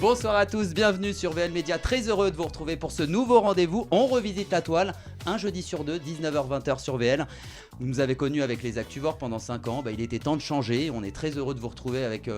Bonsoir à tous, bienvenue sur VL Média, très heureux de vous retrouver pour ce nouveau rendez-vous. On revisite la toile, un jeudi sur deux, 19h-20h sur VL. Vous nous avez connus avec les Actuvores pendant 5 ans, il était temps de changer. On est très heureux de vous retrouver avec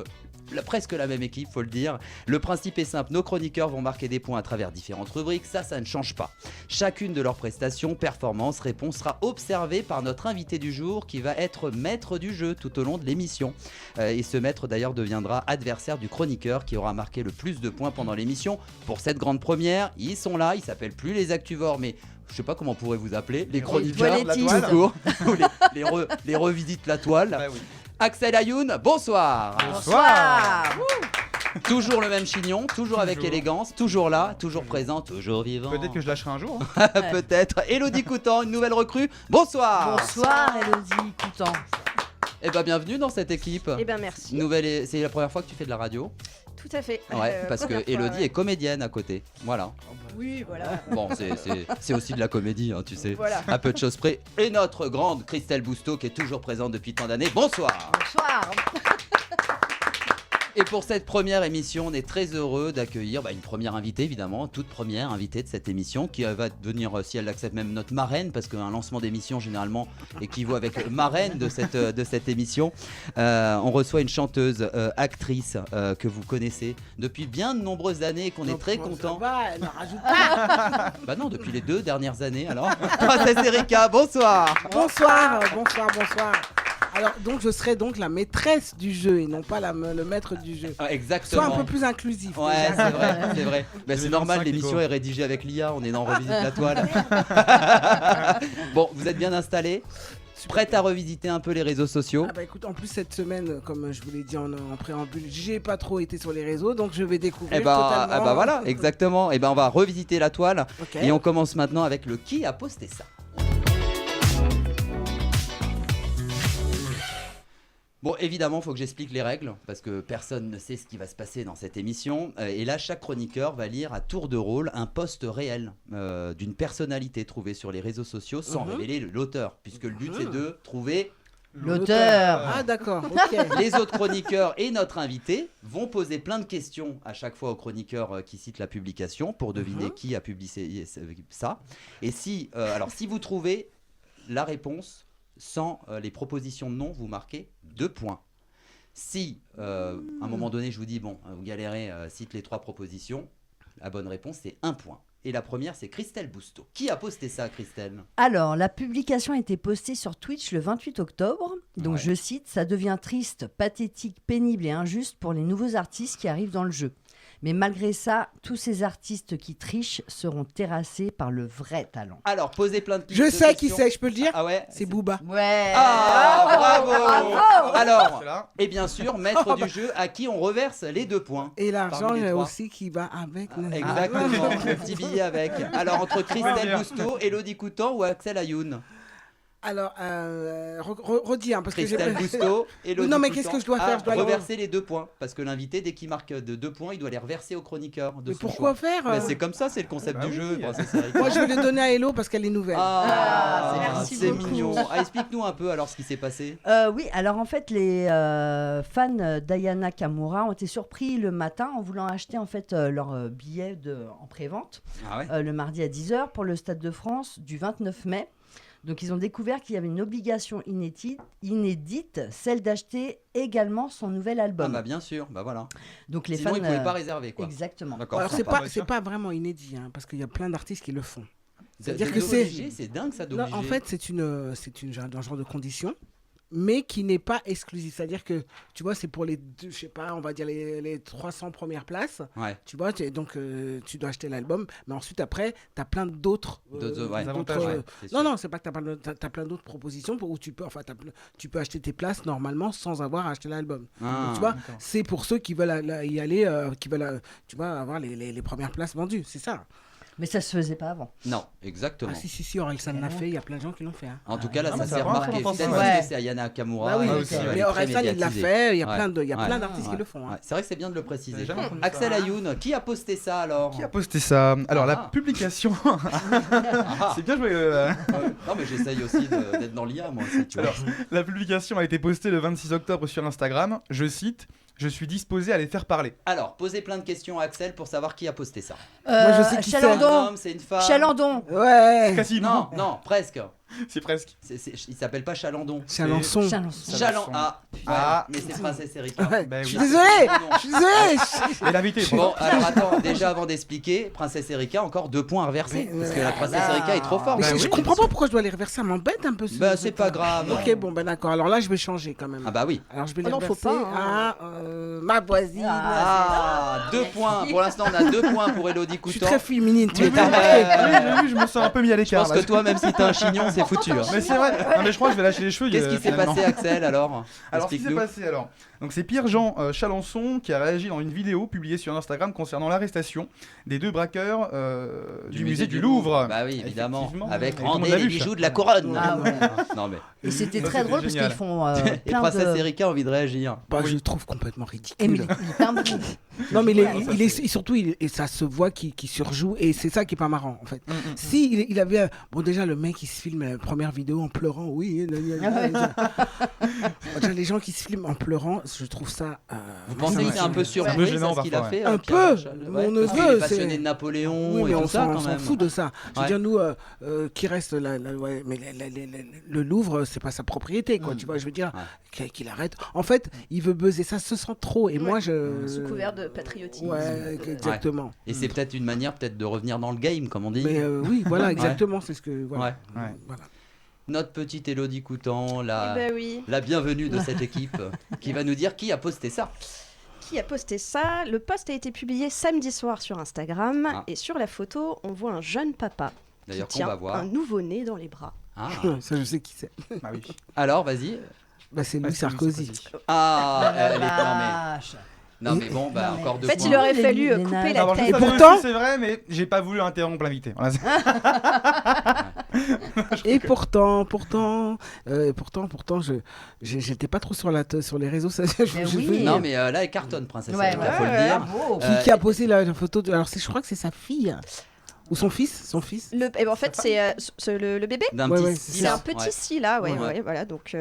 presque la même équipe, faut le dire. Le principe est simple, nos chroniqueurs vont marquer des points à travers différentes rubriques, ça ne change pas. Chacune de leurs prestations, performances, réponses sera observée par notre invité du jour qui va être maître du jeu tout au long de l'émission. Et ce maître d'ailleurs deviendra adversaire du chroniqueur qui aura marqué le plus de points pendant l'émission. Pour cette grande première, ils sont là, ils s'appellent plus les Actuvores, mais je sais pas comment on pourrait vous appeler, les chroniqueurs, la tout court, les revisites la toile. Bah oui. Axel Ayoun, bonsoir. Bonsoir. Toujours le même chignon, toujours avec élégance, toujours là, toujours présent, toujours vivant. Peut-être que je lâcherai un jour. Peut-être. Élodie Coutan, une nouvelle recrue. Bonsoir. Bonsoir Élodie Coutan. Eh ben bienvenue dans cette équipe. Eh ben merci. C'est la première fois que tu fais de la radio. Tout à fait. Ouais, parce que Élodie est comédienne à côté. Voilà. Oui, voilà. Bon, c'est aussi de la comédie, hein, tu sais. Voilà. À peu de choses près. Et notre grande Christelle Bousteau qui est toujours présente depuis tant d'années. Bonsoir. Bonsoir. Et pour cette première émission, on est très heureux d'accueillir une première invitée, évidemment, toute première invitée de cette émission, qui va devenir, si elle accepte, même notre marraine, parce qu'un lancement d'émission, généralement, équivaut avec marraine de cette émission. On reçoit une chanteuse, actrice, que vous connaissez depuis bien de nombreuses années et qu'on est très content. Elle en rajoute pas. Bah non, depuis les 2 dernières années, alors. Princesse Erika, bonsoir. Bonsoir. Alors donc je serai donc la maîtresse du jeu et non pas le maître du jeu. Ah, exactement. Sois un peu plus inclusif. Ouais, déjà. c'est vrai. Bah, c'est normal, 2005, l'émission Nico. est rédigée avec l'IA, on est dans Revisite la toile. Bon, vous êtes bien installés? Prête à revisiter un peu les réseaux sociaux? Ah bah écoute, en plus cette semaine, comme je vous l'ai dit en préambule, j'ai pas trop été sur les réseaux, donc je vais découvrir totalement. Ah bah voilà, exactement. Et ben on va revisiter la toile. Ok. Et on commence maintenant avec le qui a posté ça. Bon, évidemment, il faut que j'explique les règles, parce que personne ne sait ce qui va se passer dans cette émission. Et là, chaque chroniqueur va lire à tour de rôle un post réel d'une personnalité trouvée sur les réseaux sociaux sans révéler l'auteur, puisque le but, c'est de trouver... L'auteur. Ah d'accord, ok. Les autres chroniqueurs et notre invité vont poser plein de questions à chaque fois aux chroniqueurs qui citent la publication pour deviner qui a publié ça. Et si vous trouvez la réponse sans les propositions de nom, vous marquez 2 points. Si à un moment donné je vous dis vous galérez, cite les 3 propositions, la bonne réponse c'est 1 point. Et la première c'est Christelle Bousteau. Qui a posté ça, Christelle? Alors, la publication a été postée sur Twitch le 28 octobre. Donc, Ouais. je cite, « Ça devient triste, pathétique, pénible et injuste pour les nouveaux artistes qui arrivent dans le jeu. Mais malgré ça, tous ces artistes qui trichent seront terrassés par le vrai talent. Alors, posez plein de Je de sais qui questions. c'est, je peux le dire. Ah ouais, C'est Booba. » Ouais. Ah, bravo. Alors, C'est là. et bien sûr, maître du jeu à qui on reverse les 2 points. Et l'argent Parmi les 3. aussi qui va avec. Exactement, le petit billet avec. Alors, entre Christelle Bousteau, Élodie Coutan ou Axel Ayoun? Alors, redis, parce que Christelle Bousteau, Élodie Non, mais Coutan. qu'est-ce que je dois faire? Je dois reverser les 2 points. Parce que l'invité, dès qu'il marque de 2 points, il doit les reverser au chroniqueur de Mais son pourquoi choix. faire Mais c'est comme ça, c'est le concept Bah du oui. jeu. Princesse Erika. Moi, je vais les donner à Hello parce qu'elle est nouvelle. merci c'est beaucoup. mignon. Ah, explique-nous un peu alors ce qui s'est passé. Oui, alors en fait, les fans d'Ayana Kamura ont été surpris le matin en voulant acheter en fait leur billet en pré-vente Ah ouais. le mardi à 10h pour le Stade de France du 29 mai. Donc, ils ont découvert qu'il y avait une obligation inédite, celle d'acheter également son nouvel Ah album. bah bien sûr, bah voilà. Donc, les Sinon, fans. ils pouvaient pas réserver quoi. Exactement. D'accord. Alors, sympa. c'est pas vraiment inédit, parce qu'il y a plein d'artistes qui le font. C'est-à-dire De- que c'est- d'obliger, c'est dingue ça Non, d'obliger. en fait, c'est un genre de condition, mais qui n'est pas exclusif. C'est-à-dire que, tu vois, c'est pour les, je sais pas, on va dire les 300 premières places. Ouais. Tu vois, donc tu dois acheter l'album, mais ensuite, après, tu as plein d'autres. Ouais. avantages, ouais, c'est Non, sûr. non, c'est pas que tu as plein d'autres propositions où tu peux, tu peux acheter tes places normalement sans avoir acheté l'album. Ah, Donc, tu vois, d'accord. c'est pour ceux qui veulent y aller, qui veulent, tu vois, avoir les premières places vendues. C'est ça. Mais ça se faisait pas avant. Non, exactement. Ah, si, Orelsan l'a fait, il y a plein de gens qui l'ont fait. En tout cas, là, Ah, ça mais s'est ça a vraiment remarqué. commencé, Peut-être ouais. parce que c'est Ayana Kamura. Bah oui, aussi, elle est mais très Orelsan, il l'a médiatisée. fait, il y a Ouais. plein Ouais. d'artistes qui le font. Ouais, c'est vrai que c'est bien de le préciser. J'ai jamais entendu Axel ça. Ayoun, qui a posté ça alors? Qui a posté ça? Alors, la Ah. publication. Ah. C'est bien joué. Non, mais j'essaye aussi d'être dans l'IA, moi aussi, tu vois. Alors, la publication a été postée le 26 octobre sur Instagram. Je cite: Je suis disposé à les faire parler. Alors, posez plein de questions à Axel pour savoir qui a posté ça. Moi, je sais qui c'est. C'est un Chalandon. homme, c'est une femme. Chalandon. Ouais. Quasiment. Non, presque. C'est presque. Il s'appelle pas Chalandon. Chalençon. Chalandon. Chaland. Ah, Ah. mais c'est Princesse Erika. Ouais. Bah Je oui. suis désolé. Je suis désolé. Et l'invité. Bon, alors attends, déjà avant d'expliquer, Princesse Erika, encore 2 points à reverser. Mais, Parce que la Princesse Erika est trop forte. Mais Bah je oui. comprends pas pourquoi je dois les reverser, ça m'embête un peu. Bah, c'est pas grave. Ok, bon, ben d'accord. Alors là, je vais changer quand même. Ah bah oui. Alors je vais les non, faut reverser pas, hein. à ma voisine. Ah, 2 points. Pour l'instant, on a 2 points pour Elodie Je suis Coutan. très féminine, tu Oui, es t'as remarqué. Oui, j'ai vu, je me sens un peu mis à Je l'écart. pense là. que toi, même si t'as un chignon, c'est foutu. hein. Mais c'est vrai. Non, mais je crois que je vais lâcher les cheveux. Qu'est-ce qui s'est finalement. passé, Axel, alors Alors, ce qui s'est Explique-nous. passé alors. Donc, c'est Pierre-Jean Chalençon qui a réagi dans une vidéo publiée sur Instagram concernant l'arrestation des 2 braqueurs du musée du Louvre. Bah oui, évidemment. Effectivement. Avec Et tout le monde Rendez l'a les vu, bijoux ça. de la couronne. Ah ouais. Non mais. Et c'était Ça, très c'était drôle parce génial. qu'ils font Et plein Princesse de... Erika a envie de réagir. Bah, Oui. je le trouve complètement Et ridicule. mais il est plein de... Non, mais Ouais, il est surtout, et ça se voit qu'il surjoue, et c'est ça qui est pas marrant en fait. Mm, mm. Si il avait. Bon, déjà, le mec il se filme la première vidéo en pleurant, oui. Déjà, les gens qui se filment en pleurant, je trouve ça. Vous pensez ça que c'est un peu un surjoué, peu ça, gênant ce qu'il a parfois, fait Un Pierre peu. Chal- Mon parce neveu, qu'il est c'est- passionné de Napoléon Oui, mais et on tout ça, s'en quand s'en même. fout de ça. Je veux Ouais. dire, nous, qui reste ouais, mais le Louvre, c'est pas sa propriété, quoi. Mm. Tu vois, je veux dire, Ouais. qu'il arrête. En fait, il veut buzzer, ça se sent trop. Et moi, je. Sous couvert de patriotisme. Ouais, exactement. Et c'est peut-être une manière peut-être de revenir dans le game, comme on dit. Mais oui, voilà, exactement, c'est ce que. Voilà. Ouais. Ouais. Voilà. Notre petite Elodie Coutan, Eh la ben oui. bienvenue de cette équipe, qui va nous dire qui a posté ça. Qui a posté ça? Le post a été publié samedi soir sur Instagram. Ah. Et sur la photo, on voit un jeune papa qui D'ailleurs, qu'on tient va voir. un nouveau-né dans les bras. Ah. Ça, je sais qui c'est. Ah oui. Alors, vas-y. Bah, c'est Ah, Louis c'est Louis Sarkozy. Ah, elle est... Vache. non mais bon, bah Non, mais- encore En deux En fait, points. il aurait Les- fallu les couper nains. la Alors, je tête. savais pourtant- aussi, c'est vrai, mais j'ai pas voulu interrompre l'invité. Voilà. Et pourtant, j'étais pas trop sur les réseaux sociaux. Mais oui. Non mais là, elle cartonne, Princesse Ouais, Erika, ouais, faut le ouais, dire. bravo. Qui a posé la photo de... Alors, je crois que c'est sa fille. Ou son fils. Eh ben, en fait, c'est le bébé. D'un Ouais, petit ouais, style, C'est un hein. petit Ouais. Scylla, ouais, Ouais. ouais, voilà. Donc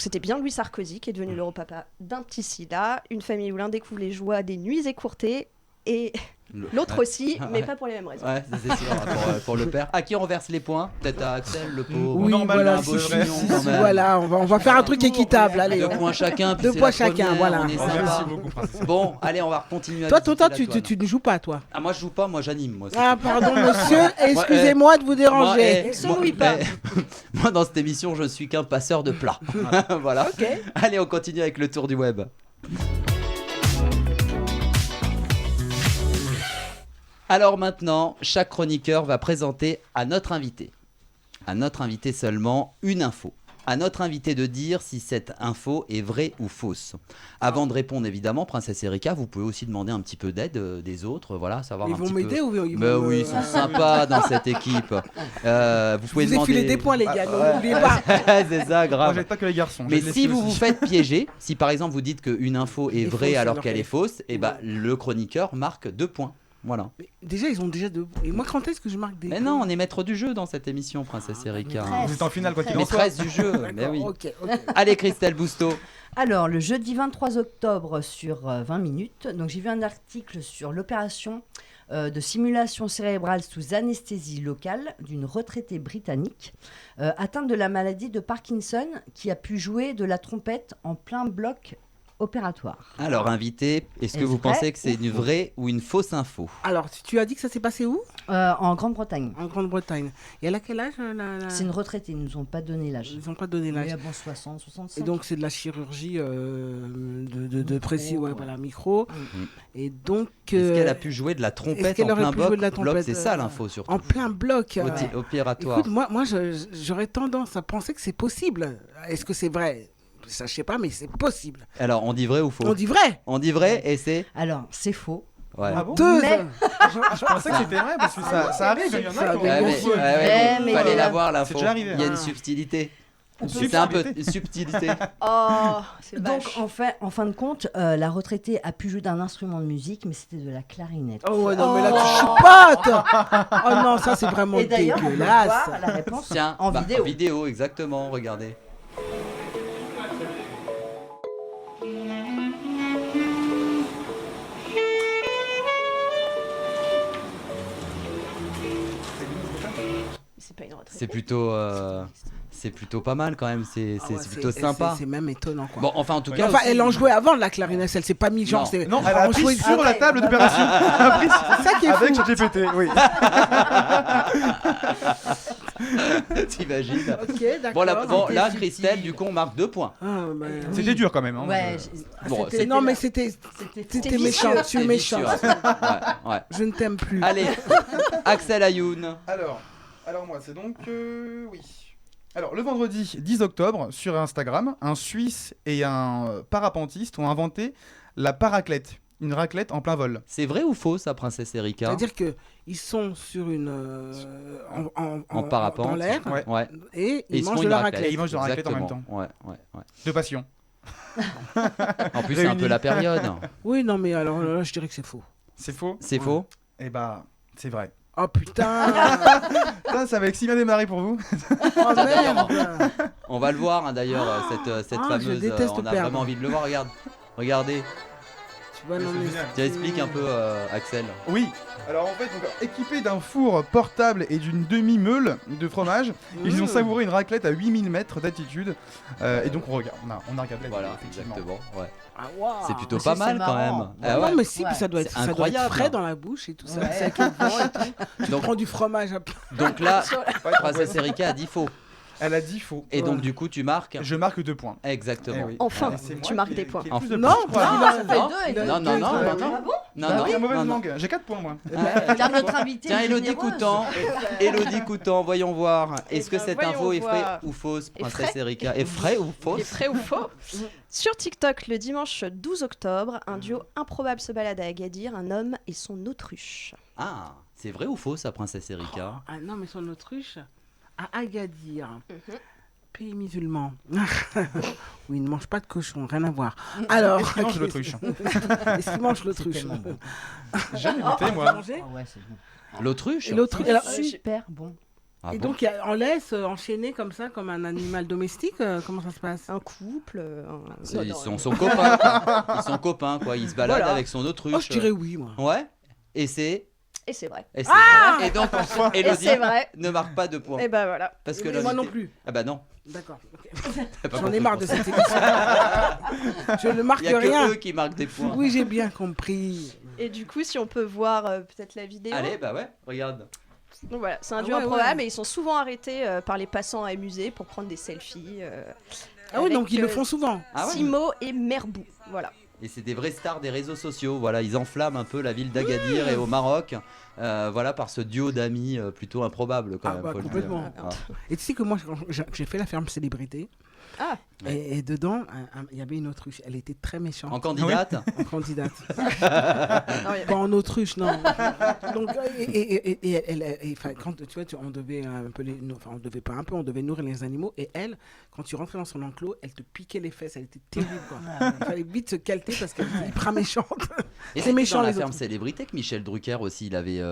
c'était bien Louis Sarkozy qui est devenu l'europapa d'un petit Scylla, une famille où l'un découvre les joies des nuits écourtées et l'autre Ouais. aussi, mais Ouais. pas pour les mêmes raisons. Ouais, c'est sûr, pour le père. À qui on reverse les points? Peut-être à Axel, le pauvre. Oui, Normalement, voilà, un beau si, chignon, si, quand si, même. voilà, on va faire un truc équitable, allez. 2 points chacun. puis Deux c'est points la chacun, première, voilà. on est Oh, sympa. merci beaucoup, Princesse. Bon, allez, on va continuer à Toi, visiter toi, la tu toile. ne joues pas, toi. Ah, moi je joue pas, moi j'anime. Moi, c'est Ah, tout. pardon, monsieur, excusez-moi de vous déranger. Moi, Se mouille pas. moi, dans cette émission, je suis qu'un passeur de plats. Voilà. Ok. Allez, on continue avec le tour du web. Alors maintenant, chaque chroniqueur va présenter à notre invité seulement une info. À notre invité de dire si cette info est vraie ou fausse. Avant de répondre, évidemment, Princesse Erika, vous pouvez aussi demander un petit peu d'aide des autres, voilà, savoir Ils un vont petit m'aider peu. ou ils Ben vont oui, ils sont sympas dans cette équipe. Vous pouvez Vous ai demander. filé des points, les gars, Ouais. n'oubliez pas. C'est ça, Moi, grave. j'aide pas que les garçons. Mais j'aide les si filles vous vous aussi. faites piéger, si par exemple vous dites qu'une info est Est vraie fausse alors qu'elle est fausse, et ben le chroniqueur marque 2 points. Voilà. Mais déjà, ils ont déjà deux. Et moi, quand est-ce que je marque des. Mais non, on est maître du jeu dans cette émission, Princesse Erika. maîtresse. Vous êtes en finale, quoi qu'il en soit. Maîtresse du jeu, mais D'accord, oui. ok. Allez, Christelle Bousteau. Alors, le jeudi 23 octobre sur 20 minutes, donc j'ai vu un article sur l'opération de simulation cérébrale sous anesthésie locale d'une retraitée britannique atteinte de la maladie de Parkinson qui a pu jouer de la trompette en plein bloc opératoire. Alors, invité, est-ce que Est-ce vous vrai pensez que c'est une vraie ou une fausse info? Alors, tu as dit que ça s'est passé où? En Grande-Bretagne. En Grande-Bretagne. Et elle a quel âge la... C'est une retraitée, ils ne nous ont pas donné l'âge. Ils n'ont pas donné l'âge. Mais bon, 60, 65. Et donc, c'est de la chirurgie de précis, ouais, ouais. voilà, micro. Mhm. Et donc. Est-ce qu'elle a pu jouer de la est-ce trompette qu'elle en aurait plein pu jouer de la bloc? trompette, C'est ça l'info surtout. En plein bloc. Opératoire. Écoute, moi j'aurais tendance à penser que c'est possible. Est-ce que c'est vrai? Ça, je sais pas, mais c'est possible. Alors, on dit vrai ou faux? On dit vrai. On dit vrai et c'est. Alors, c'est faux. Ouais. Ah bon Deux. Mais- Je pensais que c'était vrai parce que ça arrive. Il y en Ça a qui ont- arrive. Ouais, bon, mais mais fallait voilà. la voir l'info. C'est déjà arrivé. Il y a une Ah. subtilité. Une C'est un peu subtilité. subtilité. Oh, c'est Donc, vache. en fin de compte, la retraitée a pu jouer d'un instrument de musique, mais c'était de la clarinette. Oh ouais, non, mais là, tu chipotes. Oh non, ça, c'est vraiment Et d'ailleurs, on peut dégueulasse. voir la réponse Tiens, en bah, vidéo. vidéo, exactement, regardez. C'est plutôt pas mal quand même, c'est Ah ouais, plutôt sympa. C'est même étonnant, quoi. Bon, enfin en tout Oui. cas. Enfin, aussi- elle en jouait avant de la clarinette, elle s'est pas mis genre. Non. Non, elle a on jouait- appris sur la table d'opération. Elle a appris C'est ça qui est avec fou. ChatGPT, oui. T'imagines. Ok, d'accord. Bon, là, C'était Christelle, subtil. du coup, on marque 2 points. Ah, bah, C'était dur quand même. Hein. Ouais, Bon, c'était- Non, mais c'était c'était méchant. vicieux. Tu es C'est méchant. vicieux. Ouais. Je ne t'aime plus. Allez, Axel Ayoun. Alors moi, c'est donc oui. Alors le vendredi 10 octobre sur Instagram, un Suisse et un parapentiste ont inventé la paraclette, une raclette en plein vol. C'est vrai ou faux ça, Princesse Erika? C'est-à-dire qu'ils sont sur une. En parapente. Dans l'air. Ouais. Ouais. Et Et ils se mangent font de une la raclette. raclette. Ils mangent de la raclette en même Exactement. Ouais. De passion. En plus, c'est un peu Réunis. la période. Oui, non, mais alors là, je dirais que c'est faux. C'est faux? C'est Ouais. faux? Eh bah, c'est vrai. Oh putain. Ça va si bien démarré pour vous. Oh merde. On va le voir hein, d'ailleurs, cette Ah, je fameuse. déteste On a perdre. vraiment envie de le voir. Regardez. Tu vois, non, C'est mais. génial. Tiens, explique un peu, Axel. Oui. Alors en fait, donc, équipés d'un four portable et d'une demi-meule de fromage, ils ont savouré une raclette à 8000 mètres d'altitude. Et donc on regarde, on a regardé. la Voilà, vidéo, effectivement. exactement. Ouais. Ah, waouh. C'est plutôt mais pas c'est mal quand marrant. même. Ouais. Ah ouais. Non, mais si, Ouais. puis ça doit être C'est ça doit être incroyable. frais dans la bouche et tout ça. Ouais. C'est avec le vent et tout. Tu Donc- prends du fromage à Donc là, Ouais, Princesse Erika a dit faux. Elle a dit faux. Et donc Ouais. du coup, tu marques. Je marque 2 points. Exactement. Eh oui. Enfin, Et c'est moi tu marques qui- des points. qui ai le plus de Non, points, je crois. parce Ça fait Non. deux et deux. Non, non, non, Ah non, oui. non. Ah bon Non, Bah non, oui, la mauvaise non, non. langue. J'ai 4 points moi. Car notre invité Tiens, est Elodie généreuse. Coutan, Elodie Coutan, voyons voir. Est-ce que ben, cette info voyons est vraie voir. ou fausse, Est Princesse vrai. Erika? Est vrai ou Est fausse? vrai ou faux? Sur TikTok, le dimanche 12 octobre, un duo improbable se balade à Agadir, un homme et son autruche. Ah, c'est vrai ou faux, ça, Princesse Erika? Ah non, mais son autruche à Agadir, Mhm. pays musulman. Où ils ne mangent pas de cochon, rien à voir. Alors, Est-ce qu'il mange l'autruche? Est-ce qu'il mange C'est l'autruche tellement bon. J'ai jamais goûté T'as moi. mangé Ah ouais, c'est bon. L'autruche? Et l'autruche. Alors, Super bon. Ah et bon donc, on laisse enchaîner comme ça, comme un animal domestique. Comment ça se passe? Un couple. Ils sont copains. Quoi. Ils sont copains, quoi. Ils se baladent Voilà. avec son autruche. Oh, je dirais oui, moi. Ouais. Et c'est. Et c'est vrai. Et c'est vrai. Et donc, Et Elodie c'est vrai. ne marque pas de points. Et ben voilà. Parce que Et moi non l'invité- plus. Ah bah non. D'accord. ok. T'as pas J'en ai compris marre pour de ça. cette émission. Je ne marque Il y a que rien. eux qui marquent des points. Oui, j'ai bien compris. Et du coup, si on peut voir peut-être la vidéo. Allez, bah ouais, regarde. Donc voilà, c'est un Ah duo ouais, improbable ouais. et ils sont souvent arrêtés par les passants amusés pour prendre des selfies. Ah oui, avec, donc ils le font souvent. Ah ouais. Simo et Merbou. Voilà. Et c'est des vraies stars des réseaux sociaux. Voilà, ils enflamment un peu la ville d'Agadir et au Maroc. Voilà, par ce duo d'amis plutôt improbable quand Ah même. bah, faut le dire. complètement. Ah. Et tu sais que moi, quand j'ai fait la ferme célébrité, Ah. et dedans, il y avait une autruche. Elle était très méchante. En candidate. En candidate. Non, il y Pas en autruche, non. Donc, enfin, quand tu vois, on devait un peu enfin, on devait pas un peu, on devait nourrir les animaux. Et elle, quand tu rentrais dans son enclos, elle te piquait les fesses. Elle était terrible, quoi. Il fallait vite se calter parce qu'elle était hyper méchante. Et C'est c'est méchant, dans la les ferme autres. célébrité que Michel Drucker aussi, il avait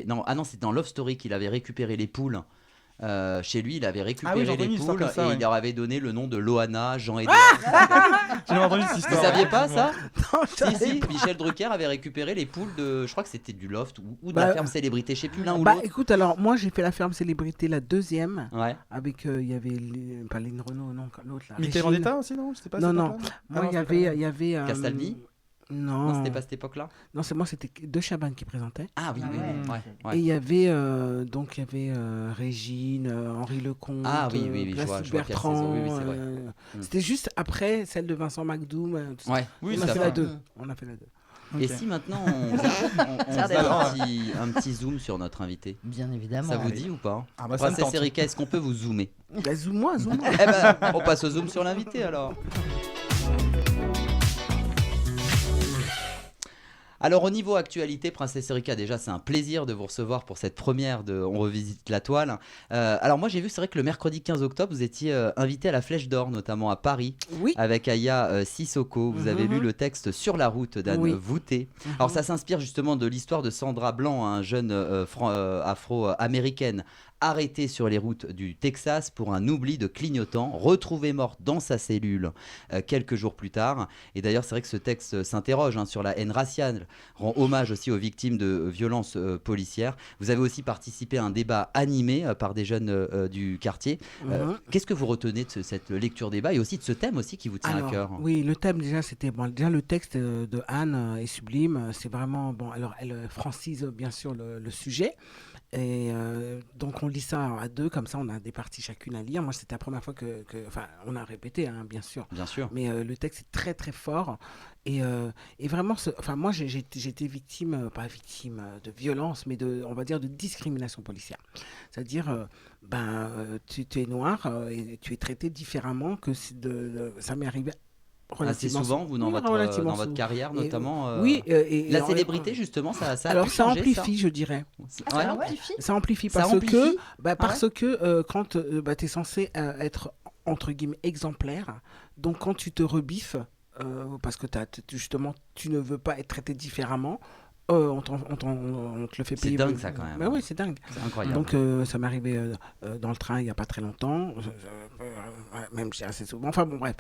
non, ah non, c'est dans Love Story qu'il avait récupéré les poules. Chez lui, il avait récupéré j'ai entendu les une histoire poules comme ça, et ouais. il leur avait donné le nom de Loana, Jean-Edouard. J'ai jamais entendu cette histoire. Vous saviez pas ça? Non, je savais Si, pas. Michel Drucker avait récupéré les poules de, je crois que c'était du Loft ou de Bah, la ferme célébrité, je sais plus l'un ou Bah l'autre. écoute, alors moi j'ai fait la ferme célébrité, la deuxième, Ouais. avec il y avait pas Lynn Renault, non, l'autre là. Michael Régine. Vendetta aussi, non? C'était pas Non, cette non. époque-là Moi Ah non, il y avait Castaldi Non, Non, c'était pas cette époque-là. non, c'est moi, c'était De Chabannes qui présentait. Ah oui, Ah oui, oui, ouais. ouais. Et il y avait donc il y avait Régine, Henri Lecomte, Ah oui, oui, oui, je vois Placide quelle Bertrand. saison, oui, oui, c'est vrai. C'était juste après celle de Vincent McDoom. tout ça. Ouais. Oui, on c'est a fait ça. la 2. On a fait la 2. Ok. Et si maintenant on faisait d'être. un petit zoom sur notre invité, Bien évidemment. ça vous dit ou pas? Ah bah ça me Princesse tente. Erika, est-ce qu'on peut vous zoomer? Bah, zoom-moi, zoom-moi. Eh ben, on passe au zoom sur l'invité alors. Alors au niveau actualité, Princesse Erika, déjà c'est un plaisir de vous recevoir pour cette première de On revisite la toile. Alors moi j'ai vu, c'est vrai que le mercredi 15 octobre, vous étiez invité à la Flèche d'Or, notamment à Paris, Oui. avec Aya Sissoko. Vous avez Mhm. lu le texte Sur la route d'Anne Oui. Vouté. Alors ça s'inspire justement de l'histoire de Sandra Blanc, un jeune afro-américaine arrêtée sur les routes du Texas pour un oubli de clignotant, retrouvée morte dans sa cellule quelques jours plus tard. Et d'ailleurs, c'est vrai que ce texte s'interroge sur la haine raciale, rend hommage aussi aux victimes de violences policières. Vous avez aussi participé à un débat animé par des jeunes du quartier. Qu'est-ce que vous retenez de cette lecture-débat et aussi de ce thème aussi qui vous tient à cœur? Oui, le thème déjà, c'était déjà le texte de Anne est sublime. C'est vraiment bon. Alors, elle francise bien sûr le sujet. Et donc on lit ça à deux, comme ça on a des parties chacune à lire. Moi c'était la première fois enfin on a répété bien sûr. Bien sûr. Mais le texte est très très fort et vraiment, enfin moi j'ai été victime, pas victime de violence, mais on va dire de discrimination policière. C'est-à-dire tu es noir et tu es traité différemment que ça m'est arrivé. Assez souvent, vous, dans votre carrière, notamment. Oui. La célébrité, justement, ça alors, a pu ça changer, amplifie, je dirais. Ça amplifie. Ça amplifie Ça parce amplifie. que quand tu es censé être, entre guillemets, exemplaire, donc quand tu te rebiffes, parce que justement, tu ne veux pas être traité différemment, on te le fait payer. C'est dingue ça quand même. Mais oui, c'est dingue. C'est incroyable. Donc ça m'est arrivé dans le train il n'y a pas très longtemps, même assez souvent. Enfin bon, bref.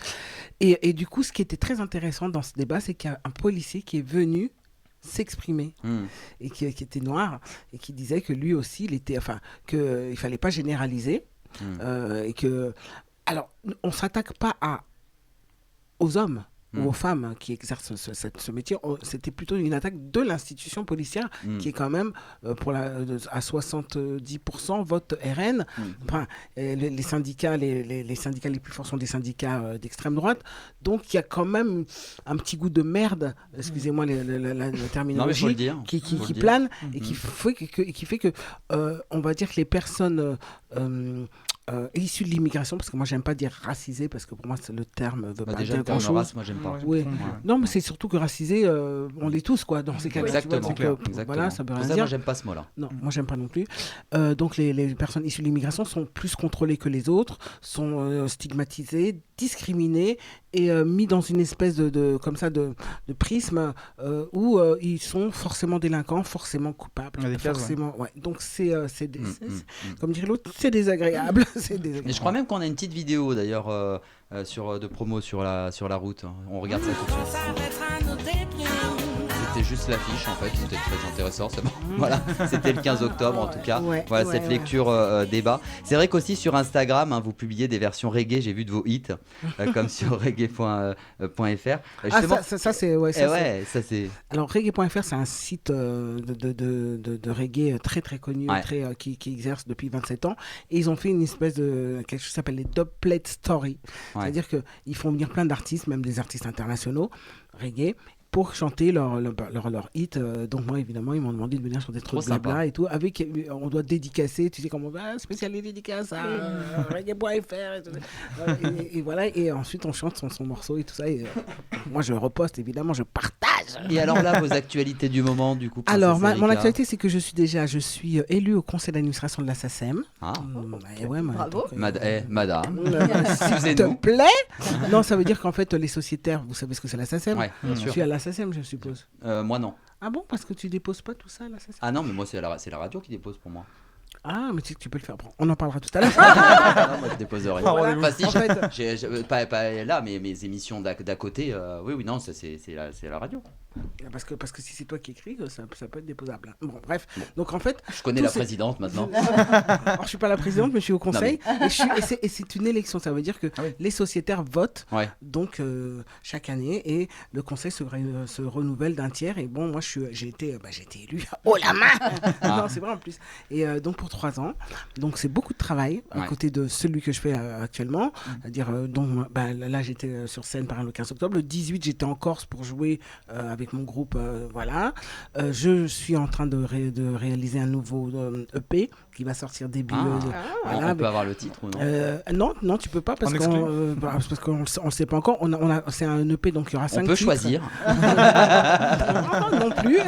Et du coup, ce qui était très intéressant dans ce débat, c'est qu'il y a un policier qui est venu s'exprimer et qui était noir et qui disait que lui aussi, qu'il fallait pas généraliser et que, alors, on s'attaque pas aux hommes ou aux femmes qui exercent ce métier. C'était plutôt une attaque de l'institution policière qui est quand même à 70% vote RN. Enfin, les syndicats, les syndicats les plus forts sont des syndicats d'extrême droite. Donc il y a quand même un petit goût de merde, excusez-moi la terminologie, qui plane et qui fait que on va dire que les personnes issus de l'immigration, parce que moi j'aime pas dire racisé, parce que pour moi le terme veut pas dire grand chose. Race, moi j'aime pas. Oui. Non, mais c'est surtout que racisé, on l'est tous quoi dans ces cas-là. Exactement. Voilà, ça veut rien pour ça, dire. moi j'aime pas ce mot-là. Non, moi j'aime pas non plus. Donc les personnes issues de l'immigration sont plus contrôlées que les autres, sont stigmatisées, discriminées et mis dans une espèce de prisme où ils sont forcément délinquants, forcément coupables, forcément. Ouais. Donc c'est comme dirait l'autre, c'est désagréable. Mais je crois même qu'on a une petite vidéo d'ailleurs de promo sur la route. On regarde ça tout de suite. C'était juste l'affiche en fait, c'était très intéressant. Voilà, c'était le 15 octobre en tout cas. Cette lecture débat. C'est vrai qu'aussi sur Instagram, vous publiez des versions reggae, j'ai vu de vos hits, comme sur reggae.fr. Ça c'est. Alors reggae.fr c'est un site de reggae très très connu, qui exerce depuis 27 ans. Et ils ont fait une espèce de quelque chose qui s'appelle les Dubplate Story. C'est-à-dire qu'ils font venir plein d'artistes, même des artistes internationaux, reggae, pour chanter leur hit. Donc moi évidemment ils m'ont demandé de venir sur des trucs blabla et tout, avec on doit dédicacer, tu sais comment on va, spécial dédicace à reggae.fr et voilà, et ensuite on chante son morceau et tout ça, et moi je reposte évidemment, je partage. Et alors là, vos actualités du moment du coup. Alors mon actualité, c'est que je suis élue au conseil d'administration de la SACEM. Bravo. Madame, s'il te plaît. Non, ça veut dire qu'en fait les sociétaires, vous savez ce que c'est la SACEM? Je suis à la SACEM, je suppose. Moi non. Ah bon, parce que tu déposes pas tout ça à la SACEM? Ah non, mais moi c'est la radio qui dépose pour moi. Ah, mais tu peux le faire. On en parlera tout à l'heure. Non, moi je dépose rien. Voilà. Enfin, si, pas là, mais mes émissions d'à côté, oui, non, ça, c'est la radio. Parce que si c'est toi qui écris, ça peut être déposable. Bon, bref. Donc en fait, je connais la présidente maintenant. Alors, je suis pas la présidente, mais je suis au conseil. Et c'est une élection. Ça veut dire que les sociétaires votent donc chaque année, et le conseil se renouvelle d'un tiers. Et bon, moi j'ai été élu. Oh la main. Non, c'est vrai en plus. Et donc pour 3 ans. Donc c'est beaucoup de travail à côté de celui que je fais actuellement. C'est-à-dire, là j'étais sur scène par exemple le 15 octobre. Le 18, j'étais en Corse pour jouer avec mon groupe. Voilà. Je suis en train de réaliser un nouveau EP qui va sortir début. On peut avoir le titre ou non? Non, tu peux pas parce qu'on le sait pas encore. C'est un EP, donc il y aura 5 titres. On peut choisir. Non plus.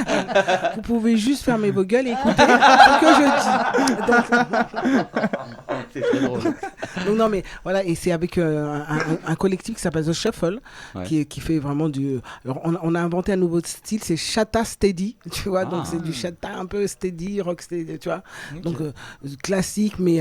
Vous pouvez juste fermer vos gueules et écouter ce que je dis. C'est très drôle. Donc, non, mais voilà, et c'est avec un collectif qui s'appelle The Shuffle, Ouais. qui fait vraiment du. Alors, on a inventé un nouveau style, c'est Chata Steady, tu vois, donc c'est du Chata un peu steady, rock steady, tu vois. Ok. Donc, classique, mais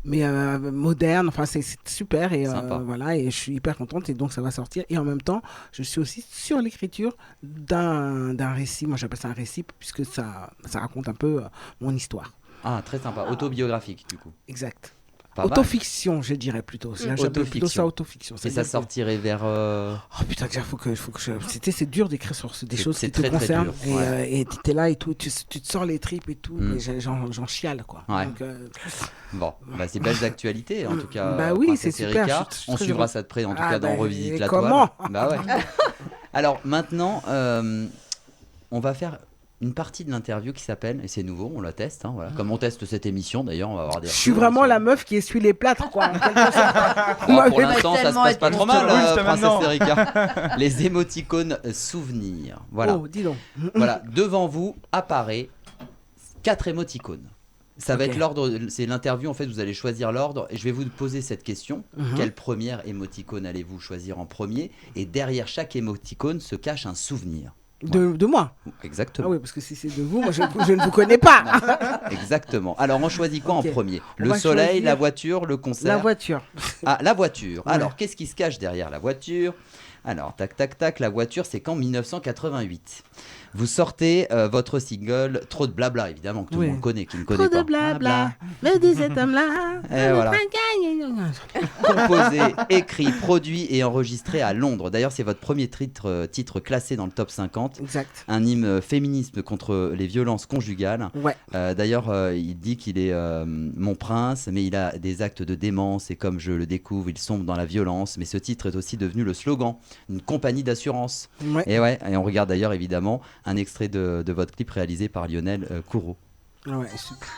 moderne, enfin, c'est super, et Sympa. voilà, et je suis hyper contente, et donc ça va sortir. Et en même temps, je suis aussi sur l'écriture d'un récit, moi j'appelle ça un récit, puisque ça raconte un peu mon histoire. Ah, très sympa. Autobiographique, du coup. Exact. Pas mal. Autofiction, je dirais plutôt. J'appelle plutôt ça autofiction. Et ça C'est-à-dire que- sortirait vers. Oh putain, déjà, faut que je. C'est dur d'écrire sur des C'est- choses c'est qui te très, très concernent. dur, Et t'es là et tout, tu te sors les tripes et tout, Mm. mais j'en chiale, quoi. Ouais. Donc, Bon, bah, c'est belles actualités, en tout cas. Bah oui, Princesse c'est super, Erika. je suis On très suivra heureuse. ça de près, en tout Ah, cas, dans bah, Revisite et la comment toile. Bah ouais. Alors maintenant, on va faire une partie de l'interview qui s'appelle, et c'est nouveau, on la teste, hein, voilà. Comme on teste cette émission d'ailleurs, on va avoir des je suis retours vraiment sur- la meuf qui essuie les plâtres, quoi. en quelque sorte. Bon, Moi, pour j'ai l'instant, ça se tellement passe pas été trop mal, construit jusqu'à Princesse maintenant. Erika. Les émoticônes souvenirs. Voilà. Oh, dis donc. Voilà, devant vous apparaît 4 émoticônes. Ça va Ok. être l'ordre, c'est l'interview en fait, vous allez choisir l'ordre et je vais vous poser cette question. Mhm. Quelle première émoticône allez-vous choisir en premier? Et derrière chaque émoticône se cache un souvenir. De moi. Ah Exactement. oui, parce que si c'est de vous, moi je ne vous connais pas. Exactement. Alors on choisit quoi Ok. en premier? On Le va soleil, choisir la voiture, le concert? La voiture. Ah, la voiture. Ouais. Alors, qu'est-ce qui se cache derrière la voiture? Alors, tac, tac, tac, la voiture, c'est qu'en 1988. Vous sortez votre single Trop de blabla, évidemment, que tout Oui. le monde connaît, qui ne Trop connaît de pas. blabla, me dit cet homme-là. Et voilà. Composé, écrit, produit et enregistré à Londres. D'ailleurs, c'est votre premier titre classé dans le top 50. Exact. Un hymne féminisme contre les violences conjugales. Ouais. D'ailleurs, il dit qu'il est mon prince, mais il a des actes de démence et comme je le découvre, il sombre dans la violence. Mais ce titre est aussi devenu le slogan d'une compagnie d'assurance. Ouais. Et ouais, et on regarde d'ailleurs évidemment un extrait de votre clip réalisé par Lionel Courreau. Ouais, super.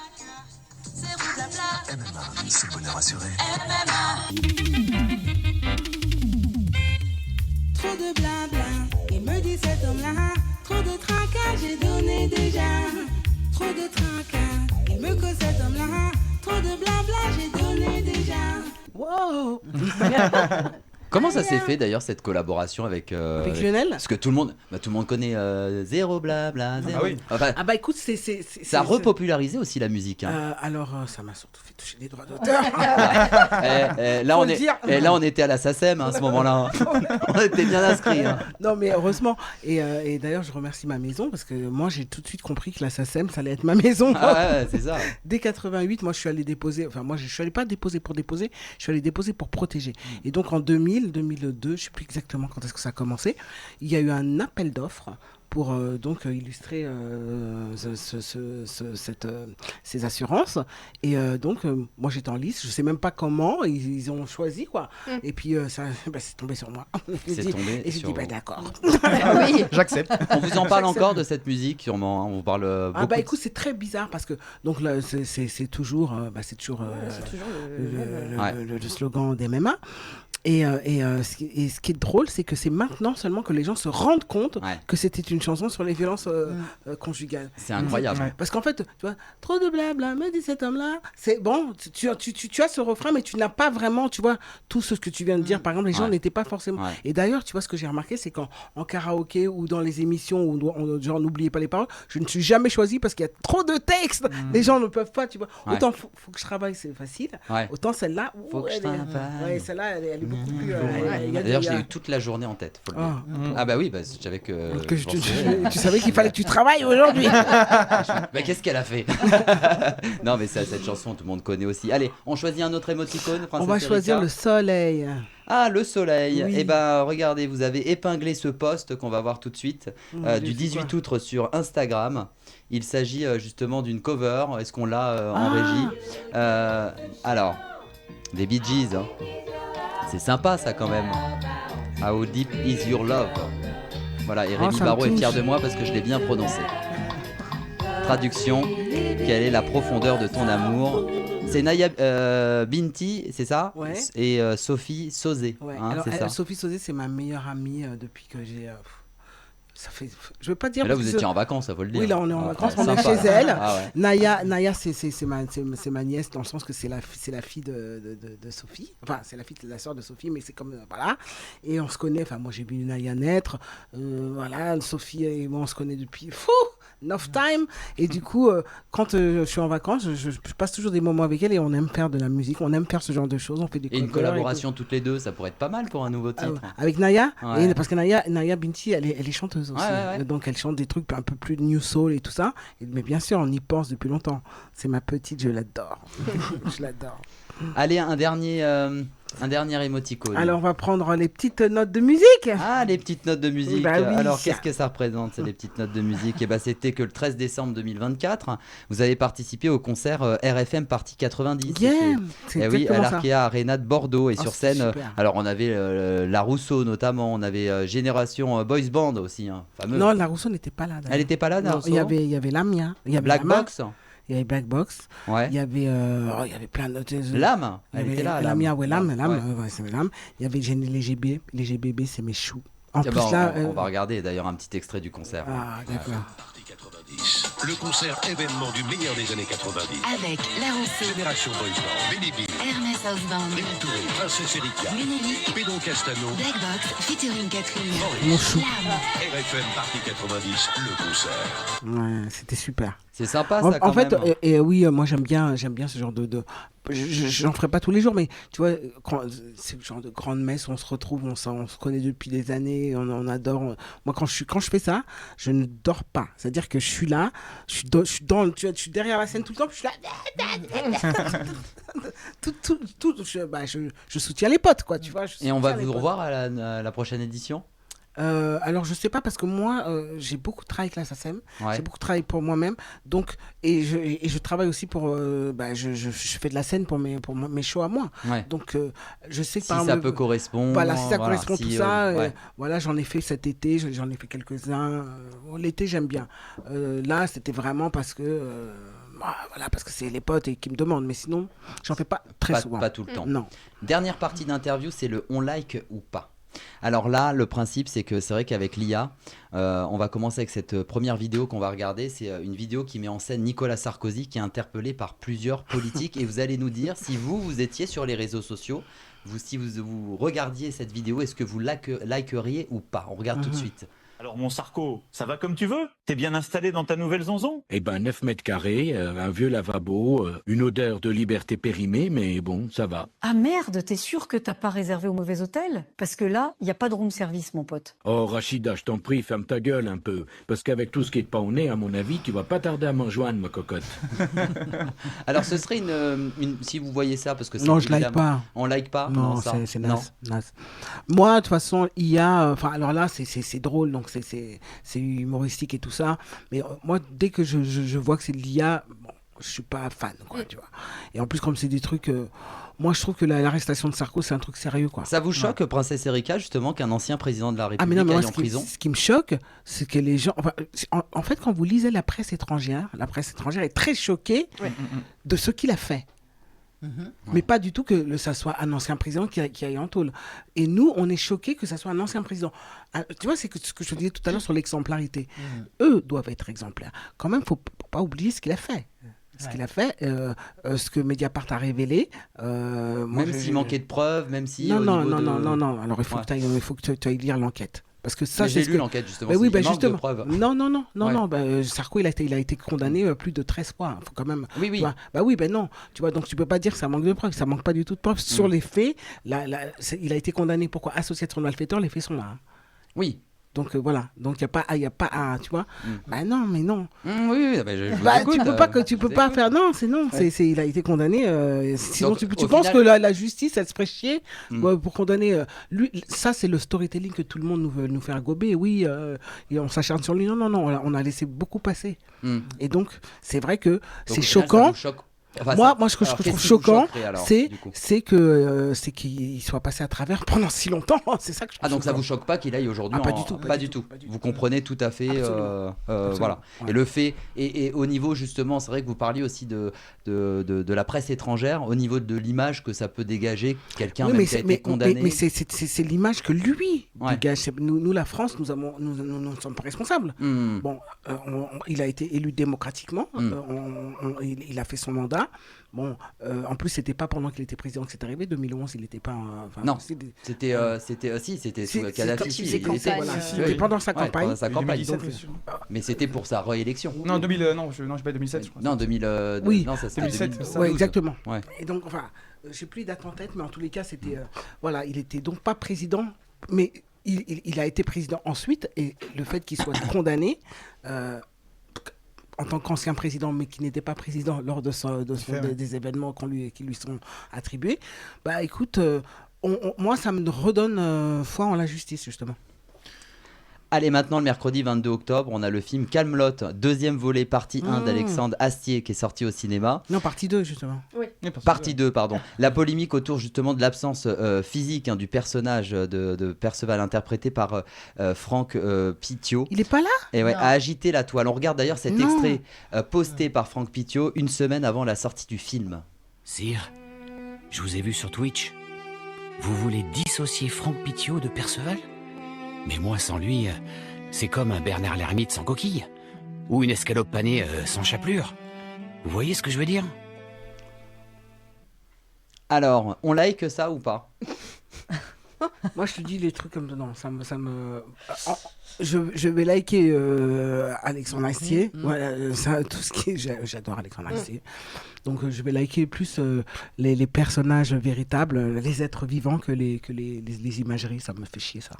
MMA, c'est le bonheur assuré. Trop de blabla, il me dit cet homme-là. Trop de tracas, j'ai donné déjà. Trop de tracas, il me cause cet homme-là. Trop de blabla, j'ai donné déjà. Wow. Comment ça s'est fait d'ailleurs cette collaboration avec Avec Lionel. Parce que tout le monde connaît zéro blabla, zéro. Ah oui. Enfin, Ah bah écoute, c'est ça a repopularisé aussi la musique. Hein. alors, ça m'a surtout fait toucher les droits d'auteur. Là, Faut on le est, dire. là, on était à la SACEM à ce moment-là. On était bien inscrits. Hein. Non, mais heureusement. Et d'ailleurs, je remercie ma maison parce que moi, j'ai tout de suite compris que la SACEM, ça allait être ma maison. Ah ouais, c'est ça. Dès 88, moi, je suis allé déposer. Enfin, moi, je suis allé pas déposer pour déposer. Je suis allé déposer pour protéger. Et donc, en 2002, je sais plus exactement quand est-ce que ça a commencé. Il y a eu un appel d'offres pour illustrer ces assurances. Et donc, moi, j'étais en lice. Je sais même pas comment. Ils ont choisi, quoi. Et puis, ça, c'est tombé sur moi. C'est tombé Et j'ai sur dit, bah vous. d'accord. Oui. J'accepte. On vous en parle encore de cette musique, sûrement. Hein. On vous parle beaucoup. Ah bah écoute, c'est très bizarre parce que donc là, c'est toujours, C'est toujours le slogan des MMA. Et ce qui est drôle, c'est que c'est maintenant seulement que les gens se rendent compte Ouais. que c'était une chanson sur les violences conjugales. C'est incroyable. Ouais. Parce qu'en fait, tu vois, trop de blabla, me dit cet homme-là. C'est bon, tu as ce refrain, mais tu n'as pas vraiment, tu vois, tout ce que tu viens de dire. Par exemple, les gens Ouais. n'étaient pas forcément. Ouais. Et d'ailleurs, tu vois, ce que j'ai remarqué, c'est qu'en karaoké ou dans les émissions où genre n'oubliez pas les paroles, je ne suis jamais choisi parce qu'il y a trop de textes. Les gens ne peuvent pas, tu vois. Ouais. Autant faut que je travaille, c'est facile. Ouais. Autant celle-là, Faut que je elle est- travaille. ouais, celle-là, elle est beaucoup plus. D'ailleurs, je l'ai eu toute la journée en tête. Faut le dire. Ah bah oui, bah, j'avais que. Que je pensais- tu savais qu'il fallait que tu travailles aujourd'hui. Mais qu'est-ce qu'elle a fait? Non, mais ça, cette chanson, tout le monde connaît aussi. Allez, on choisit un autre émoticône. On Princesse va choisir Erika. le soleil. Ah, le soleil. Oui. Eh ben, regardez, vous avez épinglé ce post qu'on va voir tout de suite du 18 août sur Instagram. Il s'agit justement d'une cover. Est-ce qu'on l'a en régie? Alors, des Bee Gees. Hein. C'est sympa ça quand même. How deep is your love? Voilà, et Rémi ça me Barraud est fier touche. de moi parce que je l'ai bien prononcé. Traduction, quelle est la profondeur de ton amour? C'est Naya Binti, c'est ça? Ouais. Et Sophie Sauzé, Ouais. hein, Alors, c'est ça. Sophie Sauzé, c'est ma meilleure amie depuis que j'ai ça fait, je veux pas dire. Mais là, parce vous que étiez en vacances, ça faut le dire. Oui, là, on est en vacances, on est sympa, chez elle. Ah ouais. Naya, c'est ma nièce dans le sens que c'est la fille de Sophie. Enfin, c'est la fille de la sœur de Sophie, mais c'est comme voilà. Et on se connaît. Enfin, moi j'ai vu Naya naître. Voilà, Sophie et moi on se connaît depuis enough time. Et du coup, quand je suis en vacances, je passe toujours des moments avec elle et on aime faire de la musique, on aime faire ce genre de choses. On fait des Et une covers collaboration toutes les deux, ça pourrait être pas mal pour un nouveau titre. avec Naya, Ouais. parce que Naya Binti, elle est chanteuse aussi. Ouais. Donc elle chante des trucs un peu plus new soul et tout ça. Mais bien sûr, on y pense depuis longtemps. C'est ma petite, je l'adore. Je l'adore. Allez, un dernier émoticône. Alors on va prendre les petites notes de musique. Ah, les petites notes de musique. Bah oui. Alors, qu'est-ce que ça représente, les petites notes de musique? C'était que le 13 décembre 2024, vous avez participé au concert RFM Party 90. Yeah, Oui, c'est à exactement ça. l'Arkea Arena de Bordeaux. Et Oh, sur c'est scène, super. alors on avait La Rousseau notamment, on avait Génération Boys Band aussi, fameux. Non, la Rousseau n'était pas là. d'ailleurs. Elle n'était pas là, La Non, Rousseau il y avait Lamia, il y avait Black Lama, Box. il y avait Black Box, Ouais. il y avait plein d'autres. L'âme, Il y elle avait était là. Lamia, ouais, Lame, Ouais. ouais, c'est Lame. Il y avait les GBB, c'est mes choux. En Tiens, plus bah, là, on va regarder d'ailleurs un petit extrait du concert. ah d'accord. Party 90, le concert événement du meilleur des années 90. Avec La Rousseau, Génération Boys Band, Benny B, Ernest Houseband, Benny Touré, Princesse Erika, Ménélique, Pédon Castano, Black Box, featuring Catherine, Mon chou. Lame. RFM Party 90, le concert. Ouais, c'était super. C'est sympa En, ça en quand fait, même. et oui, moi j'aime bien ce genre de j'en ferai pas tous les jours, mais tu vois, c'est le genre de grande messe, on se retrouve, on se connaît depuis des années, on adore. Moi, quand je fais ça, je ne dors pas. C'est-à-dire que je suis là, je suis je suis derrière la scène tout le temps, puis je suis là. Je soutiens les potes, quoi, tu vois. Et on va soutiens les vous potes. revoir à la prochaine édition. Alors je sais pas parce que moi j'ai beaucoup travaillé avec la SACEM, Ouais. j'ai beaucoup travaillé pour moi-même, donc et je travaille aussi pour je fais de la scène pour mes shows à moi, Ouais. donc je sais que Si par ça exemple, peut correspondre. voilà, si ça correspond si, tout ça, ouais. voilà, j'en ai fait cet été, j'en ai fait quelques-uns. L'été j'aime bien. Là c'était vraiment parce que voilà, parce que c'est les potes et qui me demandent, mais sinon j'en fais pas très souvent. Pas tout le temps. Non. Dernière partie d'interview, c'est le on like ou pas. Alors là, le principe, c'est que c'est vrai qu'avec l'IA, on va commencer avec cette première vidéo qu'on va regarder. C'est une vidéo qui met en scène Nicolas Sarkozy qui est interpellé par plusieurs politiques. Et vous allez nous dire si vous étiez sur les réseaux sociaux, si vous regardiez cette vidéo, est-ce que vous likeriez ou pas? On regarde tout de suite. Alors mon Sarko, ça va comme tu veux? T'es bien installé dans ta nouvelle zonzon? Eh ben 9 mètres carrés, un vieux lavabo, une odeur de liberté périmée, mais bon, ça va. Ah merde, t'es sûr que t'as pas réservé au mauvais hôtel? Parce que là, il n'y a pas de room service, mon pote. Oh Rachida, je t'en prie, ferme ta gueule un peu. Parce qu'avec tout ce qui est pas au nez, à mon avis, tu vas pas tarder à m'en joindre, ma cocotte. Alors ce serait si vous voyez ça, parce que c'est Non, je like évidemment- pas. On like pas? Non, ça. c'est Non. naze. Moi, de toute façon, IA, enfin, alors là, c'est drôle, donc c'est humoristique et tout ça. Mais moi, dès que je vois que c'est de l'IA, bon, je suis pas fan, quoi, tu vois. Et en plus, comme c'est des trucs. Moi, je trouve que l'arrestation de Sarko, c'est un truc sérieux, quoi. Ça vous choque, Princesse Erika, justement, qu'un ancien président de la Ah, République mais non, mais moi, aille en prison? ce qui me choque, c'est que les gens. Enfin, en fait, quand vous lisez la presse étrangère est très choquée de ce qu'il a fait. Mais pas du tout que ça soit un ancien président qui aille en tôle. Et nous, on est choqués que ça soit un ancien président. Tu vois, c'est ce que je te disais tout à l'heure sur l'exemplarité. Eux doivent être exemplaires. Quand même, faut pas oublier ce qu'il a fait. Ce qu'il a fait, ce que Mediapart a révélé. Même s'il manquait de preuves, même si. Non. au niveau de- Alors, il faut que tu ailles lire l'enquête. Parce que ça, Mais c'est j'ai ce lu que- l'enquête, justement. Bah oui, il bah manque justement. de preuves. Non. Sarko, il a été condamné plus de 13 fois. Faut quand même. Oui, tu oui. vois. Bah oui, ben non. Tu vois, donc tu peux pas dire que ça manque de preuves. Ça manque pas du tout de preuves. Sur les faits, il a été condamné pour quoi? Association de malfaiteurs, les faits sont là. Hein. Oui. Donc voilà. Donc il y a pas à, tu vois. Bah non, mais non. Oui, bah, je vous Bah, écoute, tu peux je pas vous faire. Non, il a été condamné. Sinon, Donc, tu au penses final- que la justice, elle se ferait chier pour condamner lui. Ça, c'est le storytelling que tout le monde veut nous faire gober. Oui, et on s'acharne sur lui. Non. On a laissé beaucoup passer. Et donc, c'est vrai que Donc, c'est au final, choquant. ça vous choque Enfin, Moi, ce que je alors, trouve qu'est-ce qui vous choquant, choquerait, alors, c'est du coup qu'il soit passé à travers pendant si longtemps. C'est ça que je trouve Ah, donc ça choquant. vous choque pas qu'il aille aujourd'hui Pas du tout. Pas du tout. Vous comprenez tout à fait. Absolument. Voilà. Ouais. Et le fait, et au niveau justement, c'est vrai que vous parliez aussi de la presse étrangère, au niveau de l'image que ça peut dégager, quelqu'un Oui, même mais qui a c'est- été condamné. mais c'est l'image que lui Ouais. dégage. Nous, la France, nous ne sommes pas responsables. Hmm. Bon, il a été élu démocratiquement. Il a fait son mandat. Bon, en plus, c'était pas pendant qu'il était président que c'est arrivé. 2011, il n'était pas. Non, c'était c'était sous C'est- Kadhafi. quand il faisait campagne, voilà, si, c'était pendant sa Ouais, campagne. pendant sa campagne. 2017, donc, c'est sûr. Mais c'était pour sa réélection. Non, non, je sais pas, 2007, je crois. Non, 2000. Oui. Non, ça c'était 2007, 2012. c'est ça. Ouais, exactement. Ouais. Et donc, enfin, j'ai plus date en tête, mais en tous les cas, c'était. Voilà, il était donc pas président, mais il a été président ensuite, et le fait qu'il soit condamné. En tant qu'ancien président, mais qui n'était pas président lors des événements qui lui sont attribués, bah écoute, moi ça me redonne foi en la justice, justement. Allez, maintenant, le mercredi 22 octobre, on a le film Camelot, deuxième volet, partie 1 d'Alexandre Astier, qui est sorti au cinéma. Non, partie 2, justement. Partie 2, pardon. La polémique autour justement de l'absence physique du personnage de Perceval, interprété par Franck Pitiot. Il est pas là? Et ouais, Non. a agité la toile. On regarde d'ailleurs cet Non. extrait posté par Franck Pitiot une semaine avant la sortie du film. Sire, je vous ai vu sur Twitch. Vous voulez dissocier Franck Pitiot de Perceval? Mais moi, sans lui, c'est comme un Bernard l'ermite sans coquille. Ou une escalope panée sans chapelure. Vous voyez ce que je veux dire? Alors, on like ça ou pas? Moi, je te dis les trucs comme non, je vais liker Alexandre Astier. Voilà, tout ce qui j'adore Alexandre Astier. Donc, je vais liker plus les personnages véritables, les êtres vivants que les imageries. Ça me fait chier ça.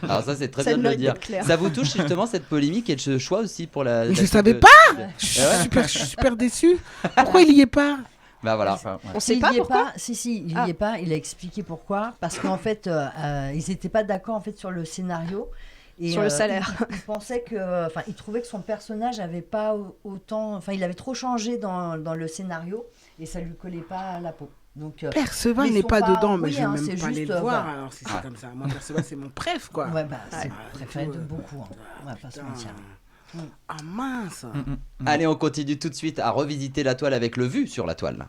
Alors ça, c'est très Ça bien de le mérite dire. d'être clair. Ça vous touche justement cette polémique et ce choix aussi pour la. Mais je suite savais de- pas. de- Je suis Ah ouais super déçu. Pourquoi il y est pas? Bah voilà. On sait Il pas y est pourquoi. Si, il Ah. y est pas. Il a expliqué pourquoi. Parce qu'en fait, ils n'étaient pas d'accord en fait sur le scénario. Et, Sur le salaire. Il pensait que, enfin, il trouvait que son personnage avait pas autant, enfin, il avait trop changé dans le scénario et ça lui collait pas à la peau. Donc, Perceval ils n'est sont pas dedans, mais oui, je vais hein, même c'est pas aller juste, le voir. voilà. Alors si c'est comme ça, moi Perceval c'est mon préf quoi. Ouais, bah, c'est Ah, préféré du de coup, beaucoup. Hein. On va pas se mentir. Ah mince. Allez, on continue tout de suite à revisiter la toile avec le vu sur la toile.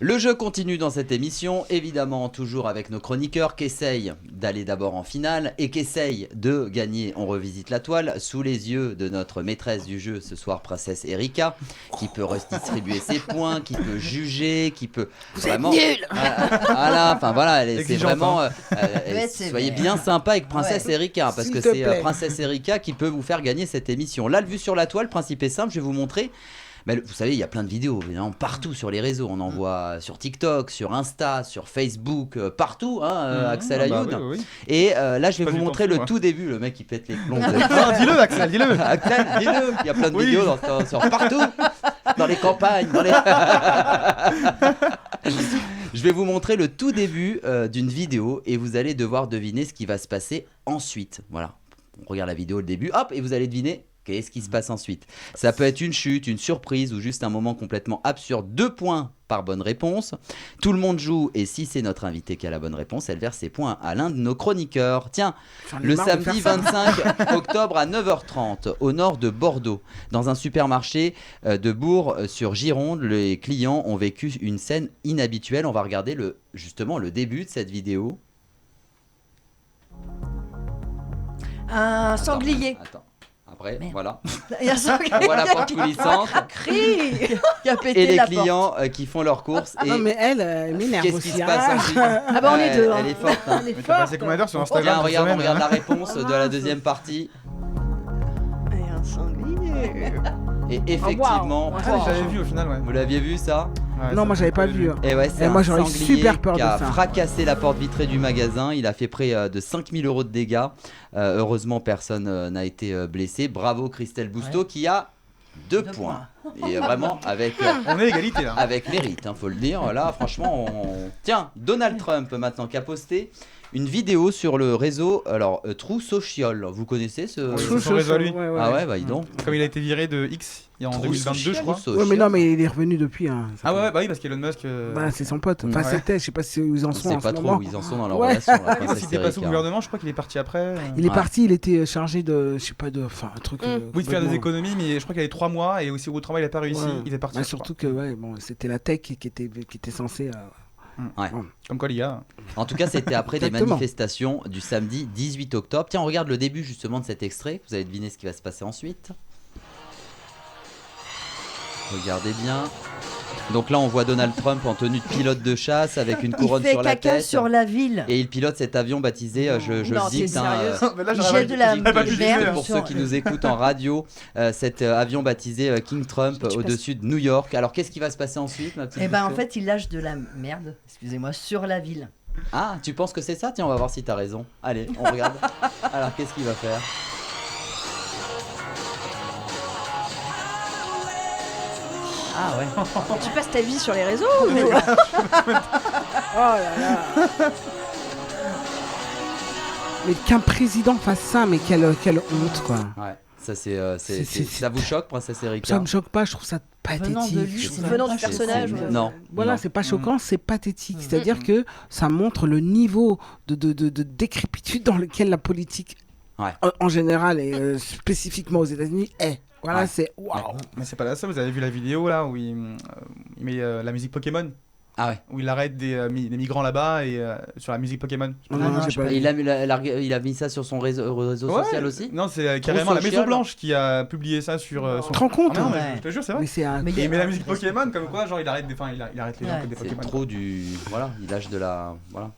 Le jeu continue dans cette émission, évidemment toujours avec nos chroniqueurs qui essayent d'aller d'abord en finale et qui essayent de gagner On revisite la toile sous les yeux de notre maîtresse du jeu ce soir, Princesse Erika, qui peut redistribuer ses points, qui peut juger, qui peut vraiment... Voilà, enfin voilà, c'est Exigeante, vraiment... Ouais, c'est soyez vrai. bien sympa avec Princesse Erika, parce S'il que te c'est plaît. Princesse Erika qui peut vous faire gagner cette émission. Là, le vu sur la toile, le principe est simple, je vais vous montrer... Mais vous savez, il y a plein de vidéos, évidemment, partout sur les réseaux. On en voit sur TikTok, sur Insta, sur Facebook, partout, hein, Axel Ayoun. Oui. Et là, je vais Pas vous du montrer temps le fou, tout début, le mec qui pète les plombs. Non, dis-le, Axel, dis-le. Axel, dis-le. Il y a plein de Oui. vidéos sur partout, dans les campagnes. Je vais vous montrer le tout début d'une vidéo et vous allez devoir deviner ce qui va se passer ensuite. Voilà, on regarde la vidéo, le début, hop, et vous allez deviner qu'est-ce qui se passe ensuite. Ça peut être une chute, une surprise ou juste un moment complètement absurde. 2 points par bonne réponse. Tout le monde joue et si c'est notre invité qui a la bonne réponse, elle verse ses points à l'un de nos chroniqueurs. Tiens, J'en ai le marre de samedi faire ça. 25 octobre à 9h30 au nord de Bordeaux, dans un supermarché de Bourg-sur-Gironde, les clients ont vécu une scène inhabituelle. On va regarder justement le début de cette vidéo. Un sanglier. Attends. Après, Merde. voilà. Il y a un sanglier On voit la porte coulissante Crie qui a pété et les la clients qui font leurs courses. Et Non mais elle m'énerve qu'est-ce aussi. qui se passe hein. ensuite Ah bah on est deux. Elle est forte. Hein. On est Mais t'as passé fort. combien d'heures sur Tiens, Instagram cette regarde, on semaine, regarde hein la réponse de la deuxième partie. Et un sanglier. Et effectivement, Ah, j'avais vu au final, ouais. vous l'aviez vu ça? Ouais, Non, ça, moi j'avais pas j'avais vu. Et ouais, c'est Et un moi, j'aurais eu sanglier super peur qui de a ça. fracassé la porte vitrée du magasin. Il a fait près de 5000 € de dégâts. Heureusement, personne n'a été blessé. Bravo Christelle Bousteau qui a 2 points. Et vraiment avec On est égalité là. avec mérite, faut le dire. Là, franchement, tiens, Donald Trump maintenant qui a posté une vidéo sur le réseau, alors True Social. Vous connaissez ce C'est son réseau à lui. Ah ouais, bah dis donc. Comme il a été viré de X en True 2022, je Social. crois. True Ouais, mais Social. non, mais il est revenu depuis. Hein. Ah ouais, bah oui, parce qu'Elon Musk. Bah, c'est son pote. Enfin, Ouais. c'était, je sais pas si ils en On sont sait en pas ce trop moment. où ils en sont dans leur Ouais. relation. La Parce princesse qu'il était passé au Erika. gouvernement, je crois qu'il est parti après. Il est Ouais. parti, il était chargé de, je sais pas, enfin, un truc. Oui, de faire des complètement- économies, mais je crois qu'il y avait 3 mois et aussi au bout de 3 mois, il a pas réussi. Ouais. Il est parti. Bah, surtout que, ouais, bon, c'était la tech qui était censée. Ouais. Comme quoi, les gars. En tout cas, c'était après des Exactement. manifestations du samedi 18 octobre. Tiens, on regarde le début justement de cet extrait. Vous allez deviner ce qui va se passer ensuite. Regardez bien. Donc là, on voit Donald Trump en tenue de pilote de chasse avec une Il couronne fait sur la caca tête. sur la ville. Et il pilote cet avion baptisé, je Non, le dis, t'es sérieuse Mais là, Il j'aurais jette de la j'aurais pas pu merde deviner, pour sur- ceux qui nous écoutent en radio, cet avion baptisé King Trump au-dessus de New York. Alors, qu'est-ce qui va se passer ensuite, ma petite Et ben en Bouchot fait, il lâche de la merde, excusez-moi, sur la ville. Ah, tu penses que c'est ça? Tiens, on va voir si t'as raison. Allez, on regarde. Alors, qu'est-ce qu'il va faire? Ah ouais. Tu passes ta vie sur les réseaux ou... Oh là là. Mais qu'un président fasse ça, mais quelle honte, quoi. Ouais, ça C'est- ça vous choque, princesse Erika? Ça me choque pas, je trouve ça Venant pathétique. de lui, Je trouve c'est ça venant du pas choquant. personnage, C'est- ouais. Non. Voilà, non. c'est pas choquant, c'est pathétique. C'est-à-dire que ça montre le niveau de décrépitude dans lequel la politique, Ouais. en général et spécifiquement aux États-Unis, est. Voilà, Ouais. c'est waouh. Mais c'est pas là ça, vous avez vu la vidéo là où il met la musique Pokémon, Ah ouais. où il arrête des migrants là-bas et sur la musique Pokémon. Non, non, j'ai j'ai pas Et vu. il a mis ça sur son réseau Ouais. social aussi? Non, c'est carrément la social. Maison Blanche qui a publié ça sur son. Tu te rends compte, Ah non, mais ouais. je te jure, c'est vrai. Mais c'est un. Mais Et il met la musique Pokémon comme quoi, genre il arrête, il arrête les gens Ouais. que des C'est Pokémon. trop du... Voilà, il lâche de la... Voilà.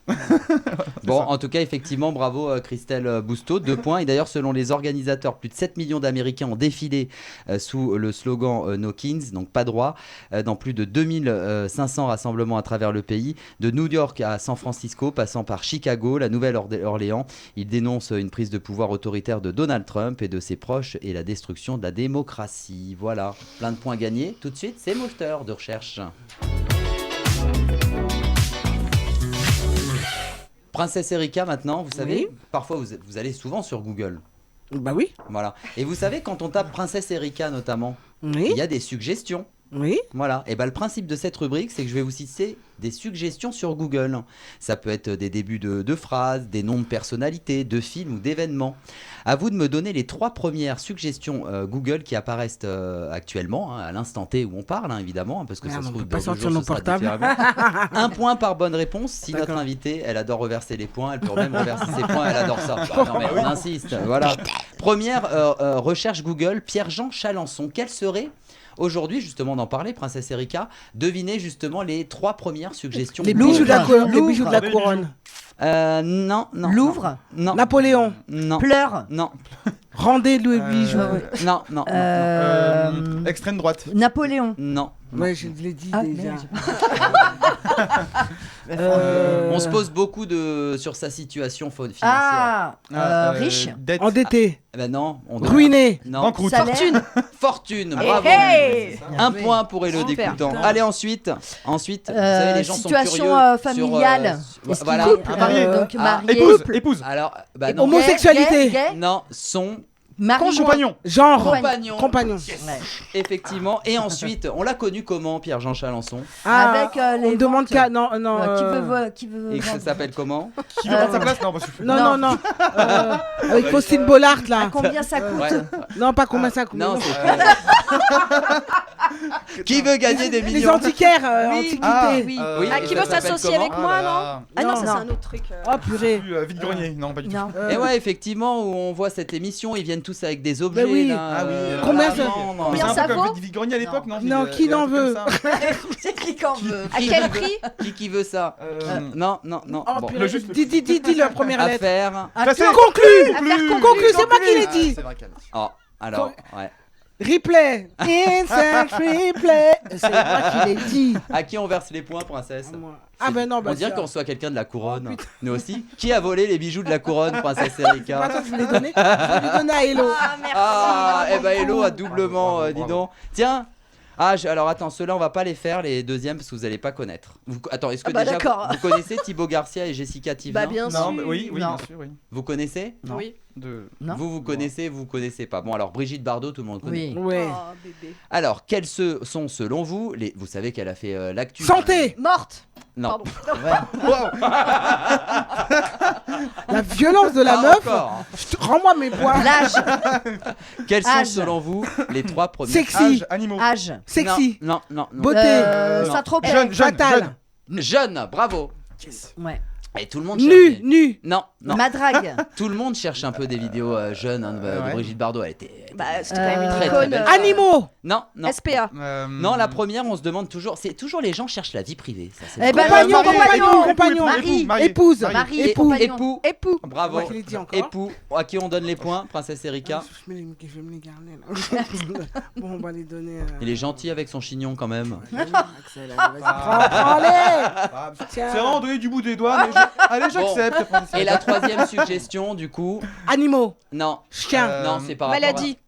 Bon, en tout cas, effectivement, bravo Christelle Bousteau, 2 points. Et d'ailleurs, selon les organisateurs, plus de 7 millions d'Américains ont défilé sous le slogan No Kings, donc pas droit, dans plus de 2500 rassemblements à travers le pays, de New York à San Francisco, passant par Chicago, la Nouvelle-Orléans. Ils dénoncent une prise de pouvoir autoritaire de Donald Trump et de ses proches et la destruction de la démocratie. Voilà, plein de points gagnés. Tout de suite, c'est moteur de recherche. Princesse Erika, maintenant, vous savez, parfois vous allez souvent sur Google. Bah oui. Voilà. Et vous savez, quand on tape Princesse Erika notamment, Oui. il y a des suggestions. Oui. Voilà. Et ben le principe de cette rubrique, c'est que je vais vous citer des suggestions sur Google. Ça peut être des débuts de phrases, des noms de personnalités, de films ou d'événements. À vous de me donner les 3 premières suggestions Google qui apparaissent actuellement, hein, à l'instant T où on parle, hein, évidemment, hein, parce que Merde, ça se on trouve peut pas dans 2 sortir jours, nos ce sera portables. différemment. 1 point par bonne réponse. Si notre D'accord. invitée, elle adore reverser les points, elle peut même reverser ses points, elle adore ça. Bah, non mais on insiste. Voilà. Première recherche Google, Pierre-Jean Chalençon. Quel serait aujourd'hui, justement d'en parler, Princesse Erika, devinez justement les 3 premières suggestions. Les Louvre. bijoux de la couronne. Les Louvre. bijoux de la couronne. Non, non. Louvre. Non. Napoléon. Non. Pleure. Non. Rendez le bijou. Non, non. Extrême droite. Napoléon. Non. Ouais, je l'ai dit Ah, déjà. merde. On se pose beaucoup sur sa situation financière. Ah, riche. Dette. Endetté. Ben non. Ruiné. Non. Banqueroute. Salaire. Fortune. Hey, Bravo. hey. 1 point pour Elodie Super. Coutan. Allez, ensuite, vous savez, les gens sont curieux. Situation familiale. Est-ce voilà. marié. Donc marié. Épouse. Alors, bah non. Homosexualité. Gay. Non, son Mari. Compagnon. Genre. compagnon. Compagnon. Ouais. Effectivement. Et ensuite, on l'a connu comment, Pierre-Jean Chalençon? Avec on les demande ventes. qu'à. Non, non. Qui veut Et que ça vendre. s'appelle comment? Qui veut prendre sa place? Non, parce que- Non, non, non. Avec Faustine Bollard, À là. combien ça coûte? Ouais. Non, pas combien ça coûte. Non, c'est Qui veut gagner des Les millions? antiquaires, Oui. antiquités. Ah, oui. Oui, Ah, et qui ça veut s'appelle s'associer comment? avec moi, non? Ah non, Non, ça c'est non. un autre truc. Oh purée. Vide-grenier. Non, pas du tout. Non. Et ouais, effectivement, où on voit cette émission, ils viennent tous avec des objets. Ben oui. Là, Ah oui. Combien à ça- vendre. Mais Combien c'est ça un peu vaut comme vide-grenier à l'époque, non? Non, qui n'en veut? C'est qui qu'en veut? À quel prix? Qui veut ça? Non, non, non. Oh Bon. purée. Dis la première lettre. Affaire. Placé. Conclu, c'est moi qui l'ai dit. C'est vrai qu'elle- Oh, alors, ouais. Replay. Insert replay. C'est moi qui l'ai dit. À qui on verse les points, princesse? Ah ben non, bah On dirait ça. qu'on soit quelqu'un de la couronne. Nous aussi. Qui a volé les bijoux de la couronne, princesse Erika? Attends, je voulais donner à Hello. Ah, merci. Ah, eh ben Hello a doublement, dis donc. Tiens, Alors attends, ceux-là on va pas les faire les deuxièmes parce que vous allez pas connaître. Attends, est-ce que Ah bah déjà d'accord. vous connaissez Thibaut Garcia et Jessica Tivlin? Bah bien sûr. Non, mais oui, Non. bien sûr, oui. Vous connaissez? Non. Oui. Non. Vous connaissez pas. Bon alors Brigitte Bardot, tout le monde connaît. Oui. Ouais. Oh, bébé. Alors quels sont selon vous vous savez qu'elle a fait l'actu. Santé. Morte. Non. Pardon. La violence de la Pas meuf. encore. Rends-moi mes points. L'âge. Quels sont Âge. selon vous les 3 premiers? Sexy. Âge, animaux. Âge. Sexy. Non. Beauté. Non. Saint-Tropez. Jeune, Fatal. Jeune, bravo. Ouais. Et tout le monde Nu. cherche. Nu. Non. Madrague. Tout le monde cherche un peu des vidéos jeunes de Ouais. Brigitte Bardot. Elle était. Bah, c'était quand même Très, une très icône. belle. Animaux. Non. SPA. Non, la première, on se demande toujours. C'est toujours les gens cherchent la vie privée. Ça, c'est Eh ben, Compagnon, compagnon, compagnon. Mari. Épouse. Mari. Et- compagnon. époux. Époux. Bravo. Moi qui l'ai dit encore. Époux. À qui on donne les points, Princesse Erika. Je vais me les garder là. Bon, on va les donner. Il est gentil avec son chignon quand même. Axel, allez, vas-y, prends-les. Tiens. C'est vraiment donner du bout des doigts, mais allez, j'accepte. Et la troisième suggestion, du coup. Animaux. Non. Chien. Non, c'est par rapport Maladie.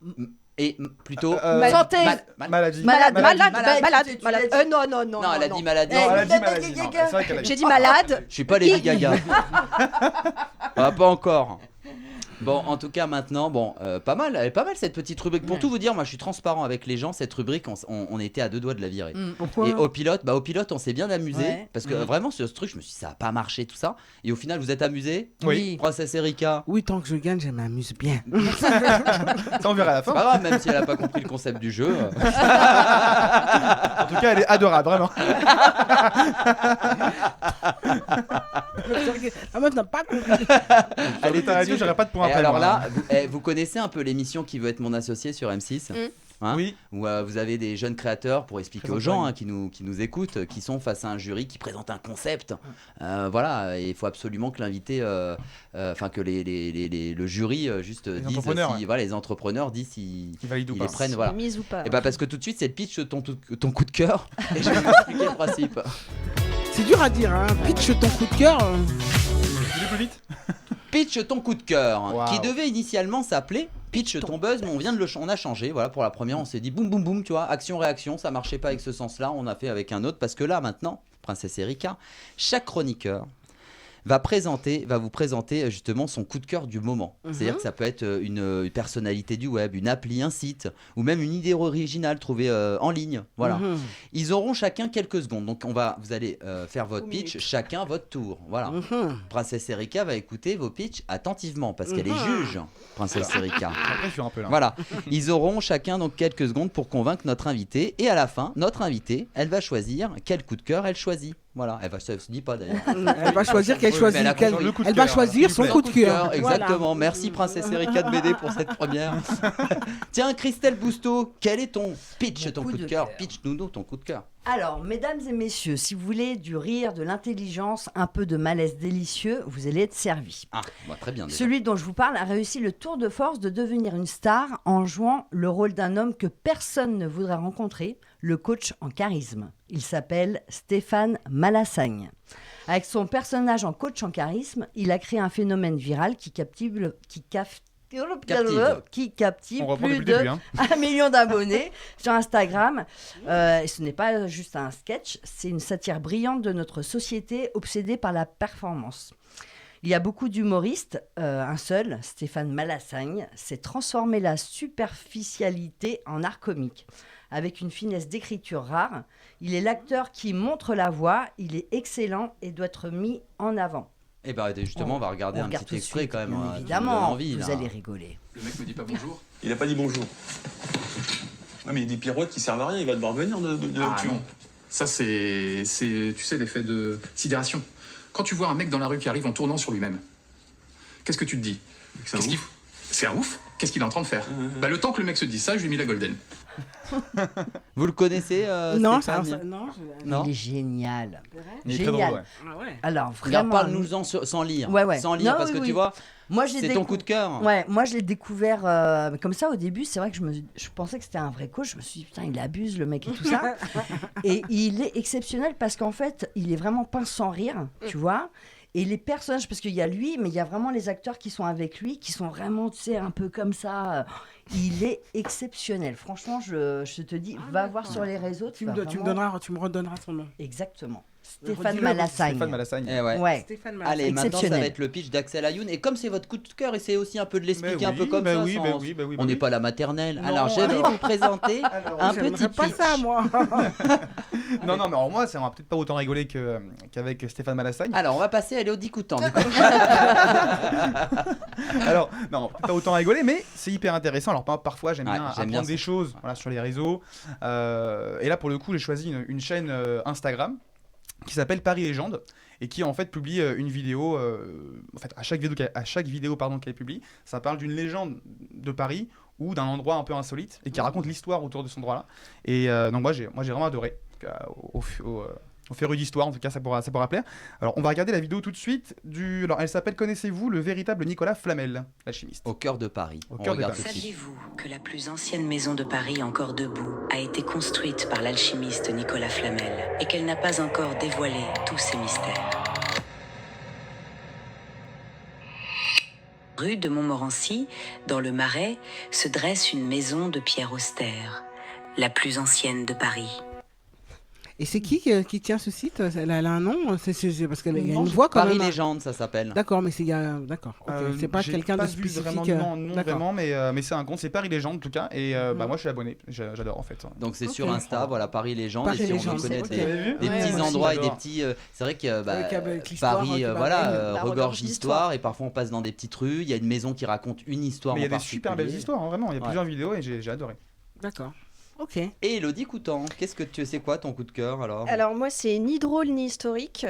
Et plutôt. Santé. Maladie. Malade. Malade. Malade. Tu Malade. l'as dit. Non. Non, elle a dit maladie. Eh, Non, elle a dit Lady maladie. Gaga. Non, c'est vrai qu'elle a dit. J'ai dit malade. Je suis pas Lady Gaga. Ah, pas encore. Bon, en tout cas maintenant, pas mal, elle est pas mal cette petite rubrique. Pour tout vous dire, moi je suis transparent avec les gens. Cette rubrique, on était à 2 doigts de la virer. Et au pilote, on s'est bien amusé Ouais. parce que vraiment sur ce truc, je me suis dit ça a pas marché tout ça. Et au final, vous êtes amusé? Oui. Princesse Erika. Oui, tant que je gagne, je m'amuse bien. Ça, on verra à la C'est fin. pas grave, même si elle a pas compris le concept du jeu. En tout cas, elle est adorable, vraiment. La meuf n'a pas compris. Elle est arrêtée, j'aurais pas de points Et après. alors moi. là, vous connaissez un peu l'émission Qui veut être mon associé sur M6? Hein, Oui. où vous avez des jeunes créateurs pour expliquer aux gens qui nous écoutent, qui sont face à un jury qui présente un concept. Voilà, et il faut absolument que l'invité, que le jury juste Les dise entrepreneurs, si, voilà, les entrepreneurs disent s'ils Qui valide ou ils pas. les prennent. Voilà. Mise ou pas. Et parce que tout de suite, c'est le pitch de ton coup de cœur. Et je vais vous expliquer le principe. C'est dur à dire, hein. Pitch ton coup de cœur. Dis plus vite. Pitch ton coup de cœur, Wow. qui devait initialement s'appeler Pitch ton buzz, mais on a changé. Voilà, pour la première, on s'est dit boum boum boum, tu vois, action-réaction, ça marchait pas avec ce sens-là, on a fait avec un autre, parce que là maintenant, Princesse Erika, chaque chroniqueur va vous présenter justement son coup de cœur du moment. C'est-à-dire que ça peut être une personnalité du web, une appli, un site, ou même une idée originale trouvée en ligne. Voilà. Ils auront chacun quelques secondes. Donc vous allez faire votre pitch, chacun votre tour. Voilà. Princesse Erika va écouter vos pitchs attentivement parce qu'elle est juge, Princesse Erika. Après, je suis un peu là. Voilà. Ils auront chacun donc quelques secondes pour convaincre notre invité. Et à la fin, notre invitée, elle va choisir quel coup de cœur elle choisit. Voilà. Elle se dit pas d'ailleurs. Elle va choisir qu'elle Oui, choisit. mais elle a quel- le coup de Elle va cœur, choisir s'il son vous plaît. coup de cœur. Exactement. Voilà. Merci Princesse Erika de m'aider pour cette première. Tiens, Christelle Bousteau, quel est ton pitch, ton coup de cœur? Pitch-nous ton coup de cœur. Alors, mesdames et messieurs, si vous voulez du rire, de l'intelligence, un peu de malaise délicieux, vous allez être servis. Ah, très bien. Déjà. Celui dont je vous parle a réussi le tour de force de devenir une star en jouant le rôle d'un homme que personne ne voudrait rencontrer, le coach en charisme. Il s'appelle Stéphane Malassagne. Avec son personnage en coach en charisme, il a créé un phénomène viral qui captive On reprend plus depuis le de début, hein. 1 million d'abonnés sur Instagram. Et ce n'est pas juste un sketch, c'est une satire brillante de notre société obsédée par la performance. Il y a beaucoup d'humoristes, un seul, Stéphane Malassagne, s'est transformé la superficialité en art comique. Avec une finesse d'écriture rare, il est l'acteur qui montre la voie, il est excellent et doit être mis en avant. Et bah justement, on va regarder un regarde petit tout de extrait suite, quand même. bien qui nous donne évidemment, envie, vous là. allez rigoler. Le mec me dit pas bonjour. Il a pas dit bonjour. Ouais, mais il y a des pirouettes qui servent à rien, il va devoir venir de Ah non. Ça, c'est, tu sais, l'effet de sidération. Quand tu vois un mec dans la rue qui arrive en tournant sur lui-même, qu'est-ce que tu te dis? C'est un ouf. Qu'est-ce qu'il est en train de faire? Bah, le temps que le mec se dise ça, je lui ai mis la golden. Vous le connaissez Non, Stéphane Non. Il est génial. Il est très Génial. drôle, ouais. Alors Regarde, vraiment. parle-nous-en sans lire. Ouais. Sans lire, Non, parce oui, que oui. tu vois, Moi, c'est ton coup de cœur. Ouais, moi je l'ai découvert comme ça au début. C'est vrai que je pensais que c'était un vrai coach. Je me suis dit, putain, il abuse le mec et tout ça. Et il est exceptionnel parce qu'en fait, il est vraiment peint sans rire, tu vois. Et les personnages, parce qu'il y a lui, mais il y a vraiment les acteurs qui sont avec lui, qui sont vraiment, tu sais, un peu comme ça. Il est exceptionnel. Franchement, je te dis, va voir sur les réseaux. Tu me redonneras son nom. Exactement. Stéphane Malassagne. Stéphane Malassagne. Ouais. Stéphane Malassagne. Allez, maintenant ça va être le pitch d'Axel Ayoun. Et comme c'est votre coup de cœur, essayez aussi un peu de l'expliquer un peu comme ça. On n'est pas la maternelle. Non, alors, je vais vous présenter un petit pas pitch. ça, moi. Non, mais alors moi, ça m'a peut-être pas autant rigolé qu'avec Stéphane Malassagne. Alors, on va passer à Elodie Coutan. Alors, non, pas autant rigolé, mais c'est hyper intéressant. Alors, parfois, j'aime bien apprendre des ça. choses sur les réseaux. Et là, pour le coup, j'ai choisi une chaîne Instagram qui s'appelle Paris Légende et qui en fait publie une vidéo. En fait, à chaque vidéo qu'elle publie, ça parle d'une légende de Paris ou d'un endroit un peu insolite et qui raconte l'histoire autour de cet endroit-là. Et donc moi j'ai vraiment adoré. Au féru d'histoire, en tout cas, ça pourra plaire. Alors, on va regarder la vidéo tout de suite. Alors, elle s'appelle « Connaissez-vous le véritable Nicolas Flamel, l'alchimiste ?» Au cœur de Paris. Saviez-vous que la plus ancienne maison de Paris encore debout a été construite par l'alchimiste Nicolas Flamel et qu'elle n'a pas encore dévoilé tous ses mystères? Rue de Montmorency, dans le Marais, se dresse une maison de pierre austère, la plus ancienne de Paris. Et c'est qui tient ce site? Elle a un nom? Parce qu'elle y a une voix quand Paris même. Légende, ça s'appelle. D'accord, mais d'accord. C'est pas quelqu'un de spécifique. Non, vraiment, mais c'est un compte, c'est Paris Légende en tout cas. Et moi, je suis abonné, j'adore en fait. Donc c'est sur Insta, voilà, Paris Légende. Paris et si on Légende, veut connaître ok. des petits endroits et des petits, c'est vrai que Paris, regorge d'histoire et parfois on passe dans des petites rues. Il y a une maison qui raconte une histoire. Mais il y a en des particulier. super belles histoires, hein, vraiment. Il y a plusieurs vidéos et j'ai adoré. D'accord. Ok. Et Elodie Coutan, c'est quoi ton coup de cœur alors? Alors moi c'est ni drôle ni historique,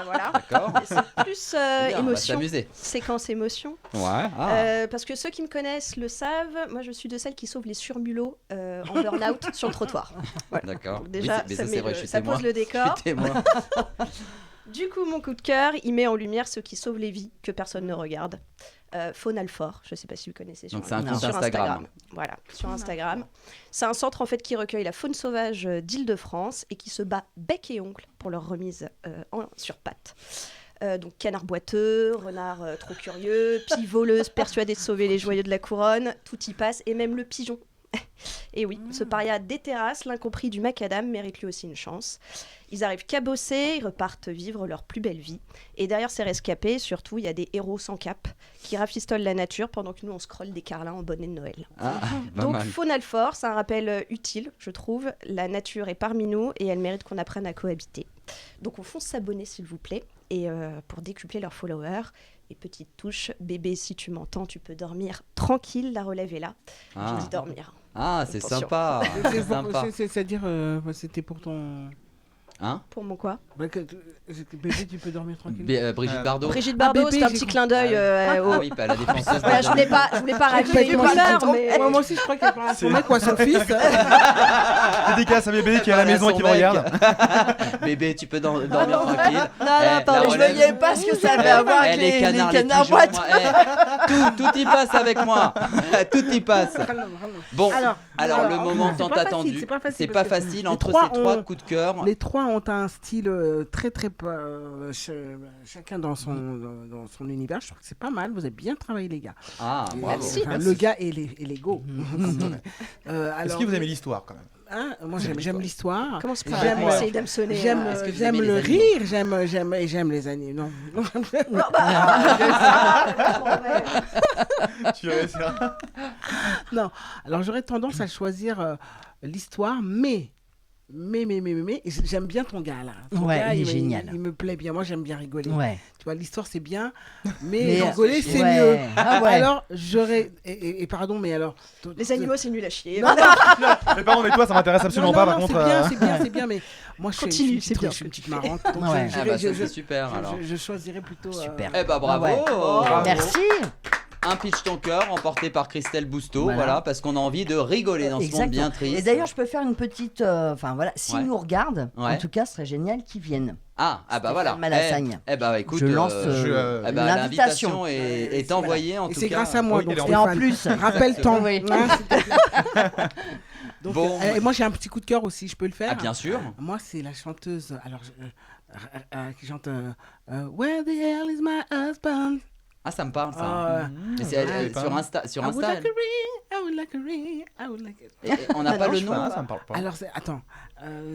voilà. D'accord. C'est plus Bien, on va émotion, s'amuser. séquence émotion. Ouais. Parce que ceux qui me connaissent le savent, moi je suis de celles qui sauvent les surmulots en burn-out sur le trottoir. Voilà. D'accord. Donc déjà, mais ça, c'est vrai, je suis ça témoin. pose le décor. Je suis témoin. Du coup, mon coup de cœur, il met en lumière ceux qui sauvent les vies que personne ne regarde. Faune Alfort, je ne sais pas si vous connaissez. Donc c'est un compte Instagram. Voilà, sur Instagram. C'est un centre en fait qui recueille la faune sauvage d'Île-de-France et qui se bat bec et ongle pour leur remise sur pattes. Donc canard boiteux, renard trop curieux, pie voleuse persuadée de sauver les joyaux de la couronne, tout y passe et même le pigeon. Et oui, ce paria des terrasses, l'incompris du macadam, mérite lui aussi une chance. Ils arrivent cabossés, ils repartent vivre leur plus belle vie. Et derrière ces rescapés, surtout, il y a des héros sans cap qui rafistolent la nature pendant que nous, on scrolle des carlins en bonnet de Noël. Donc, Faune Alfort, c'est un rappel utile, je trouve. La nature est parmi nous et elle mérite qu'on apprenne à cohabiter. Donc, on fonce s'abonner, s'il vous plaît, et pour décupler leurs followers. Et petite touche, bébé, si tu m'entends, tu peux dormir tranquille, la relève est là. J'ai dit dormir. Ah, c'est Attention. sympa. C'est sympa. C'est-à-dire, c'était pour ton... Hein? Pour mon quoi? Bébé, tu peux dormir tranquille. Brigitte Bardot. Brigitte Bardot, bébé, c'est un j'ai petit compris. clin d'œil Oui, pas la défenseuse. Voilà, je voulais pas raconter les pleurs, mais... Moi aussi, je crois qu'elle parle à son mec ou à son fils. Dédicace à bébé qui est à la maison et qui me regarde. Bébé, tu peux dormir tranquille. Non, pardon, je voyais pas ce que ça avait à voir avec les canards boiteux. Tout y passe avec moi. Tout y passe. Bon, alors le moment tant attendu. C'est pas facile entre ces trois coups de cœur. Les trois ont un style très chacun dans son univers. Je trouve que c'est pas mal. Vous avez bien travaillé, les gars. Ah, bravo. Merci. Le gars et les go. Est-ce que vous aimez l'histoire quand même? Moi j'aime l'histoire. Commence pas à essayer d'hameçonner. J'aime le rire, j'aime les animaux. Non. Tu veux ça? Non. Alors j'aurais tendance à choisir l'histoire, mais j'aime bien ton gars là. Ton gars, il est génial. Il me plaît bien. Moi j'aime bien rigoler. Ouais. Tu vois, l'histoire c'est bien, mais rigoler c'est ouais. mieux. Ah ouais. Alors j'aurais et pardon, mais alors Les animaux, c'est nul à chier. Mais pardon, mais toi ça m'intéresse absolument pas par contre. C'est bien, mais moi je suis une petite marrante. Donc Ouais. C'est super alors. je choisirais plutôt. Super. Eh bah bravo. Ouais. Merci. Un pitch ton cœur emporté par Christelle Bousteau, voilà, parce qu'on a envie de rigoler dans ce monde bien triste. Et d'ailleurs, je peux faire une petite, s'ils nous regardent, en tout cas, ce serait génial qu'ils viennent. Ah bah voilà. Malassagne. Eh bah écoute, je lance l'invitation est envoyée en tout cas. C'est grâce à moi, donc et en plus, rappelle-toi. Oui. Donc, moi j'ai un petit coup de cœur aussi, je peux le faire. Ah bien sûr. Moi c'est la chanteuse, alors qui chante Where the hell is my husband? Ah, ça me parle, ça. Mais c'est sur Insta. Sur I would Insta like a ring, I would like a ring, I would like a... Et on n'a pas le nom. Ça me parle pas. Alors, attends,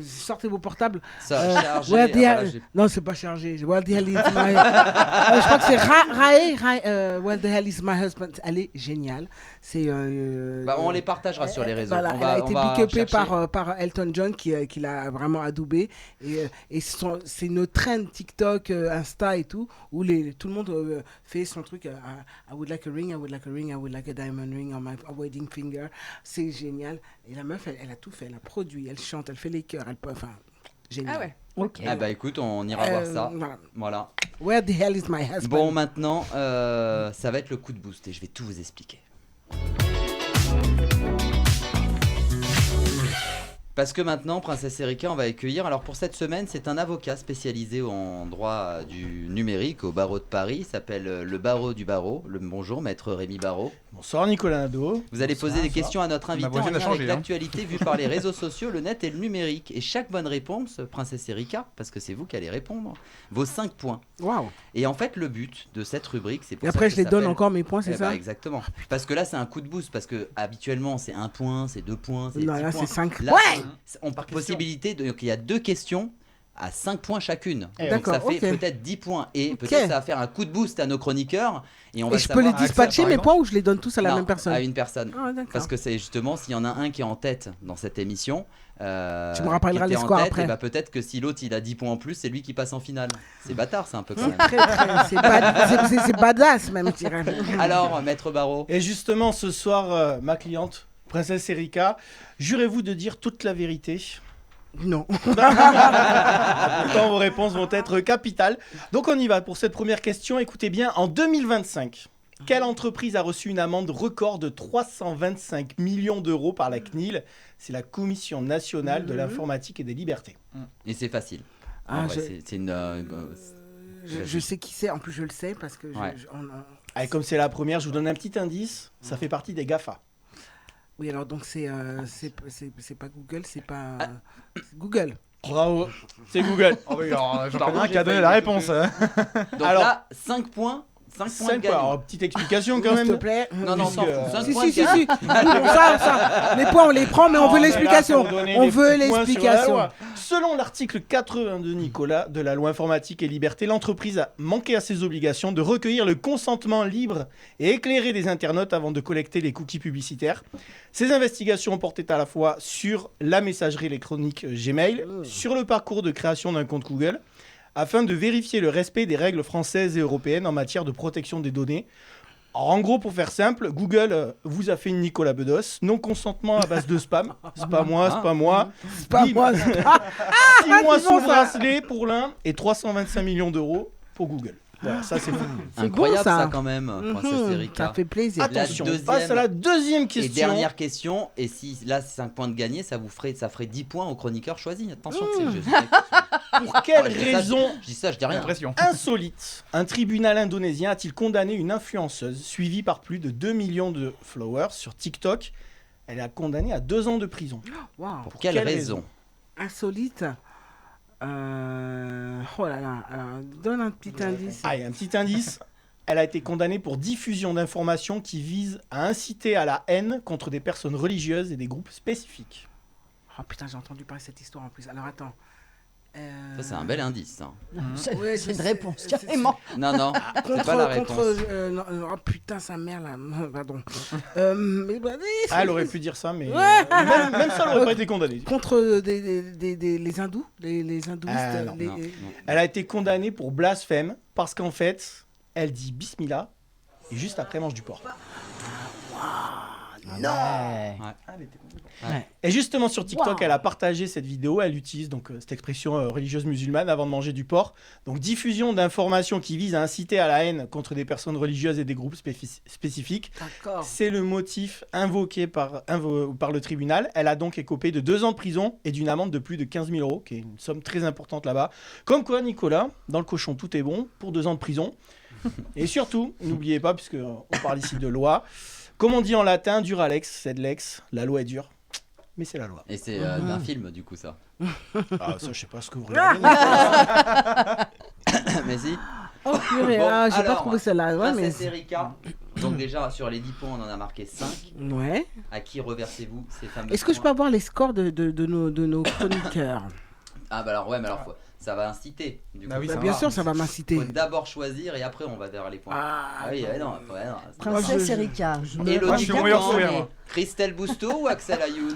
sortez vos portables. Chargé. Where the hell... Non, c'est pas chargé. Where the hell is my... je crois que c'est Rae, Where the hell is my husband. Elle est géniale. C'est... on les partagera sur les réseaux. Voilà, elle a été pick-upée par Elton John qui l'a vraiment adoubée. Et c'est une trend TikTok, Insta et tout, où tout le monde fait son truc. I would like a ring, I would like a ring, I would like a diamond ring on my wedding finger. C'est génial. Et la meuf, elle a tout fait. Elle a produit, elle chante, elle fait les chœurs. Enfin, génial. Ah ouais. Ok. Ah bah écoute, on ira voir ça. Voilà. Where the hell is my husband? Bon, maintenant, ça va être le coup de boost et je vais tout vous expliquer. Parce que maintenant, Princesse Erika, on va accueillir. Alors pour cette semaine, c'est un avocat spécialisé en droit du numérique au barreau de Paris. Il s'appelle le barreau du barreau. Bonjour, maître Rémi Barreau. Bonsoir Nicolas Nadeau. Vous allez poser des questions à notre invité en lien avec hein. l'actualité vue par les réseaux sociaux, le net et le numérique. Et chaque bonne réponse, Princesse Erika, parce que c'est vous qui allez répondre, vaut 5 points. Waouh. Et en fait, le but de cette rubrique, c'est pour Et après, ça je les que ça donne s'appelle- encore mes points, c'est ça? Exactement. Parce que là, c'est un coup de boost. Parce que habituellement, c'est 1 point, c'est 2 points, c'est Non, 10 là, points. c'est 5 Là, points. on part possibilité de, donc il y a 2 questions à 5 points chacune. Donc D'accord, ça fait ok. peut-être 10 points. Et Ok. peut-être ça va faire un coup de boost à nos chroniqueurs. Et on va Et je peux les savoir- dispatcher, mes points, ou je les donne tous à la Non, même personne? à une personne. Ah, d'accord. Parce que c'est justement, s'il y en a un qui est en tête dans cette émission, Tu me rappelleras qui était les en scores tête, après. et bah peut-être que si l'autre il a 10 points en plus, c'est lui qui passe en finale. C'est bâtard, c'est un peu quand même. C'est badass même, je dirais. Alors, maître Barreau. Et justement, ce soir, ma cliente, Princesse Erika, jurez-vous de dire toute la vérité? Non. Pourtant, vos réponses vont être capitales. Donc on y va pour cette première question. Écoutez bien, en 2025, quelle entreprise a reçu une amende record de 325 millions d'euros par la CNIL? C'est la Commission nationale de l'informatique et des libertés. Et c'est facile. Ah, En vrai, je- c'est une. Je sais qui c'est, en plus je le sais parce que Ouais. Allez, comme c'est la première, je vous donne un petit indice. Ça fait partie des GAFA. Oui, alors donc c'est pas Google, c'est pas c'est Google. Bravo, c'est Google. Oh oui, alors, j'en Pardon, connais un j'ai qui a donné failli la m'écouter. réponse. Donc Alors- là, 5 points. 5 points de 5 gagné. points. Alors, petite explication quand S'il même. te plaît. Non, non, Puisque, 5 Si, points si, de si, gagné. si. Non, ça. Les points, on les prend, mais on Non, veut mais là, l'explication. pour donner On les veut petits points sur la l'explication. loi. Selon l'article 82, Nicolas, de la loi informatique et liberté, l'entreprise a manqué à ses obligations de recueillir le consentement libre et éclairé des internautes avant de collecter les cookies publicitaires. Ces investigations ont porté à la fois sur la messagerie électronique Gmail, sur le parcours de création d'un compte Google, afin de vérifier le respect des règles françaises et européennes en matière de protection des données. Alors, en gros, pour faire simple, Google vous a fait une Nicolas Bedos, non-consentement à base de spam. C'est pas moi, c'est pas moi. C'est pas Bim. moi. 6 mois c'est sous bon, le ça. bracelet pour l'un et 325 millions d'euros pour Google. Voilà, ça c'est fou. Incroyable bon, ça. ça quand même, Princesse Erika. Ça fait plaisir. Attention, La on passe à la deuxième Et question. dernière question, et si là c'est 5 points de gagné, ça ferait 10 points au chroniqueur choisi. Attention, c'est juste. Pour quelle Ouais, je dis ça, raison je dis ça, je dis rien. Impression. insolite un tribunal indonésien a-t-il condamné une influenceuse suivie par plus de 2 millions de followers sur TikTok? Elle est condamnée à 2 ans de prison. Waouh. Pour quelle raison? Insolite. Oh là là. Donne un petit indice. Allez, un petit indice. Elle a été condamnée pour diffusion d'informations qui visent à inciter à la haine contre des personnes religieuses et des groupes spécifiques. Oh putain, j'ai entendu parler de cette histoire en plus. Alors attends. Ça c'est un bel indice. Ça. Ouais, C'est une je réponse, sais, carrément. Non, non, c'est Contre, pas la réponse. oh putain, sa mère là. Pardon. Mais bah, Ah, elle aurait pu dire ça, mais Ouais. même ça, elle aurait pas été condamnée. contre les hindous, les hindouistes. Ah, non, les- non, non. Elle a été condamnée pour blasphème parce qu'en fait, elle dit bismillah et juste après elle mange du porc. Non. Ouais. Et justement sur TikTok, Wow. elle a partagé cette vidéo. Elle utilise donc cette expression religieuse musulmane avant de manger du porc. Donc diffusion d'informations qui visent à inciter à la haine contre des personnes religieuses et des groupes spécifiques. D'accord. C'est le motif invoqué par le tribunal. Elle a donc écopé de 2 ans de prison et d'une amende de plus de 15 000 euros, qui est une somme très importante là-bas. Comme quoi, Nicolas, dans le cochon, tout est bon pour 2 ans de prison. Et surtout, n'oubliez pas, puisqu'on parle ici de loi, comme on dit en latin, dura lex, sed lex, la loi est dure. mais c'est la loi. Et c'est d'un film, du coup, ça. Ah, ça, je sais pas ce que vous regardez. Mais si. Oh purée, Bon, j'ai pas alors, trouvé celle-là. Ouais, mais... Princesse Erika. Donc déjà, sur les 10 points, on en a marqué 5. Ouais. À qui reversez-vous ces fameux Est-ce que je peux points avoir les scores de nos chroniqueurs? Ah bah alors, ouais, mais alors, ça va inciter. Du coup, Ah oui, Bah, ça bien va. sûr, ça va m'inciter. faut d'abord choisir et après, on va vers les points. Ah, oui, non, Princesse Erika. Moi, Elodie je suis mon meilleur Coutan, sourire, moi. Christelle Bousteau ou Axel Ayoun?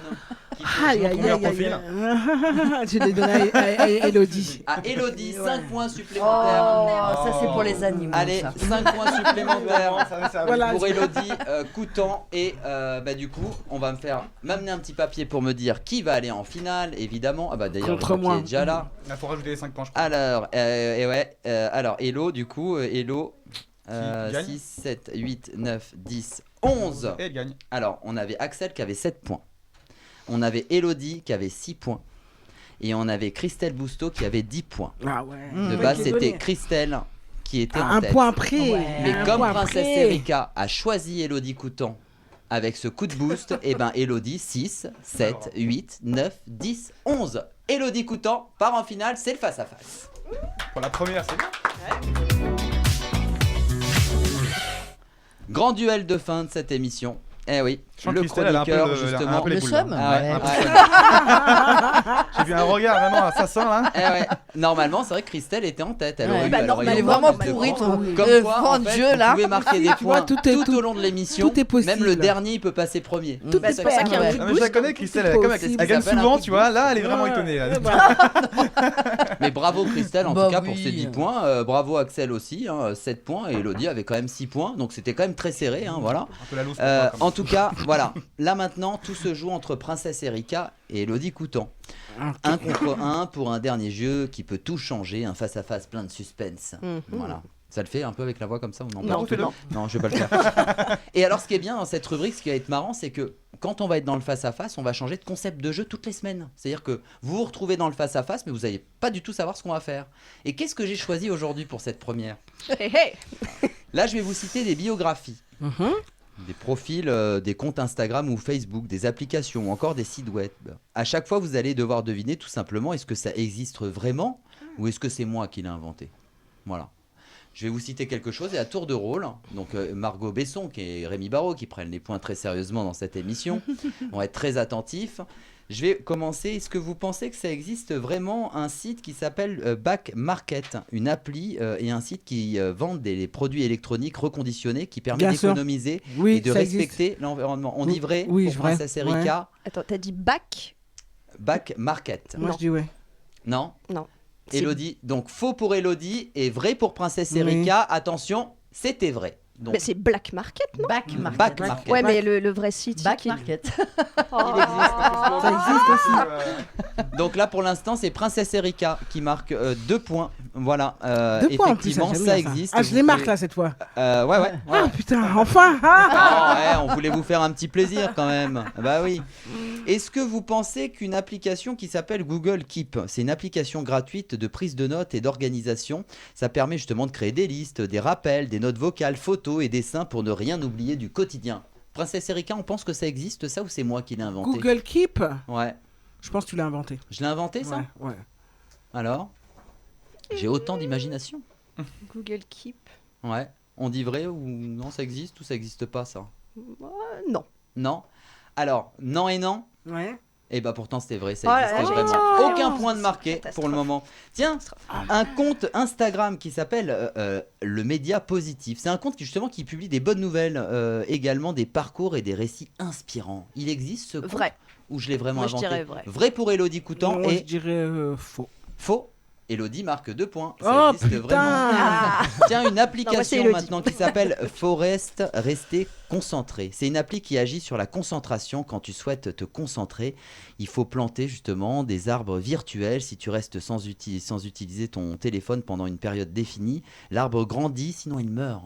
Aïe, aïe, aïe, aïe. Je l'ai donné à Elodie. À Elodie, 5 points supplémentaires. Oh, ça c'est pour les animaux. Allez, ça. 5 points supplémentaires Voilà. pour Elodie Coutan. Et du coup, on va m'amener un petit papier pour me dire qui va aller en finale, évidemment. Ah bah d'ailleurs, le Contre papier moi. est déjà là. Il faut rajouter les 5 points, je crois. Alors, alors Elo, du coup, Elo, gagne 6, 7, 8, 9, 10, 11. Et elle gagne. Alors, on avait Axel qui avait 7 points. On avait Elodie qui avait 6 points. Et on avait Christelle Bousteau qui avait 10 points. Ah ouais. De base, c'était Christelle qui était en Un tête. point près. Mais Un comme point Princesse près. Erika a choisi Elodie Coutan avec ce coup de boost, et ben Elodie 6, 7, 8, 9, 10, 11. Elodie Coutan part en finale, c'est le face-à-face. Pour la première, c'est bien. Grand duel de fin de cette émission. Eh oui, Je sens que le Christelle, elle a un peu chroniqueur le- justement. un peu les Le boules, seum. là. Ah ouais, Ouais. ouais. J'ai vu un regard vraiment assassin là. Eh ouais. Normalement, c'est vrai que Christelle était en tête. Elle Ouais. aurait eu- Bah elle non, aurait mais eu elle est beaucoup vraiment plus de pourrie, points. ton Comme quoi, vent en de fait, Dieu, vous là. pouvez marquer des Tu vois, points tout est- tout au long de l'émission. tout est possible. Même le dernier, il peut passer premier. Tout Bah, est c'est pour ça qu'il y a un possible. coup Ah, de mais je la boost. connais, Christelle, Tout elle, comme possible. elle gagne Ça s'appelle un souvent, coup de tu vois. Là, elle est vraiment Ouais. étonnée. Là. Mais bravo Christelle en Bah tout cas oui. pour ses 10 points. Bravo Axel aussi, 7 points. Et Elodie avait quand même 6 points. Donc c'était quand même très serré. Voilà. Un peu la loose pour toi, quand même. En tout cas, voilà. Là maintenant, tout se joue entre Princesse Erika et Elodie Coutan. 1 contre 1 pour un dernier jeu qui peut tout changer. Un face-à-face plein de suspense. Voilà. Ça le fait un peu avec la voix comme ça ou non? Non, Pas du tout. non. Non, je vais pas le faire. Et alors, ce qui est bien dans cette rubrique, ce qui va être marrant, c'est que quand on va être dans le face-à-face, on va changer de concept de jeu toutes les semaines. C'est-à-dire que vous vous retrouvez dans le face-à-face, mais vous n'allez pas du tout savoir ce qu'on va faire. Et qu'est-ce que j'ai choisi aujourd'hui pour cette première? Hey, hey. Là, je vais vous citer des biographies. Des profils, des comptes Instagram ou Facebook, des applications ou encore des sites web. À chaque fois, vous allez devoir deviner tout simplement est-ce que ça existe vraiment ou est-ce que c'est moi qui l'ai inventé. Voilà. Je vais vous citer quelque chose et à tour de rôle, donc Margot Besson et Rémi Barraud qui prennent les points très sérieusement dans cette émission, vont être très attentifs. Je vais commencer. Est-ce que vous pensez que ça existe vraiment un site qui s'appelle Back Market, une appli et un site qui vendent des produits électroniques reconditionnés qui permet Bien sûr. d'économiser Oui, et de ça respecter l'environnement. On dit vrai Oui, pour vrai. Princesse Erika? Attends, t'as dit bac? Back Market. Moi, je dis ouais. Non? Non. Elodie. Donc faux pour Elodie et vrai pour Princesse Oui. Erika. Attention, c'était vrai. Donc, Mais c'est Black Market, non? Back Market. Back Market. Ouais, mais le vrai site. Back qui- Market. Il existe. Ça existe aussi. Donc là, pour l'instant, c'est Princesse Erika qui marque 2 points. Voilà. 2 points en plus, effectivement, j'aime ça bien existe. Ah, je Vous les marque pouvez- là cette fois. Ouais. Ah putain, enfin. Ah, ouais, on voulait vous faire un petit plaisir quand même. Bah oui. Est-ce que vous pensez qu'une application qui s'appelle Google Keep, c'est une application gratuite de prise de notes et d'organisation, ça permet justement de créer des listes, des rappels, des notes vocales, photos et dessins pour ne rien oublier du quotidien. Princesse Erika, on pense que ça existe ça ou c'est moi qui l'ai inventé? Google Keep. Ouais. Je pense que tu l'as inventé. Je l'ai inventé ça? Ouais. Alors? J'ai autant d'imagination. Google Keep. Ouais. On dit vrai ou non, ça existe ou ça existe pas ça? Non. Non. Alors, non et non. Ouais. Et bah pourtant c'était vrai, Oh ça là existait là, vraiment. oh, Aucun point de marqué pour le moment. Tiens, un compte Instagram qui s'appelle le Média Positif. C'est un compte qui publie des bonnes nouvelles, également des parcours et des récits inspirants. Il existe ce compte? Vrai. Ou je l'ai vraiment Moi, je inventé? dirais vrai. Vrai pour Elodie Coutan Moi, et je dirais faux. faux. Elodie marque 2 points. Ça Oh existe putain. vraiment. Tiens, une Non, moi, c'est application Elodie. maintenant qui s'appelle Forest Rester Concentré. C'est une appli qui agit sur la concentration. Quand tu souhaites te concentrer, il faut planter justement des arbres virtuels. Si tu restes sans utiliser ton téléphone pendant une période définie, l'arbre grandit, sinon il meurt.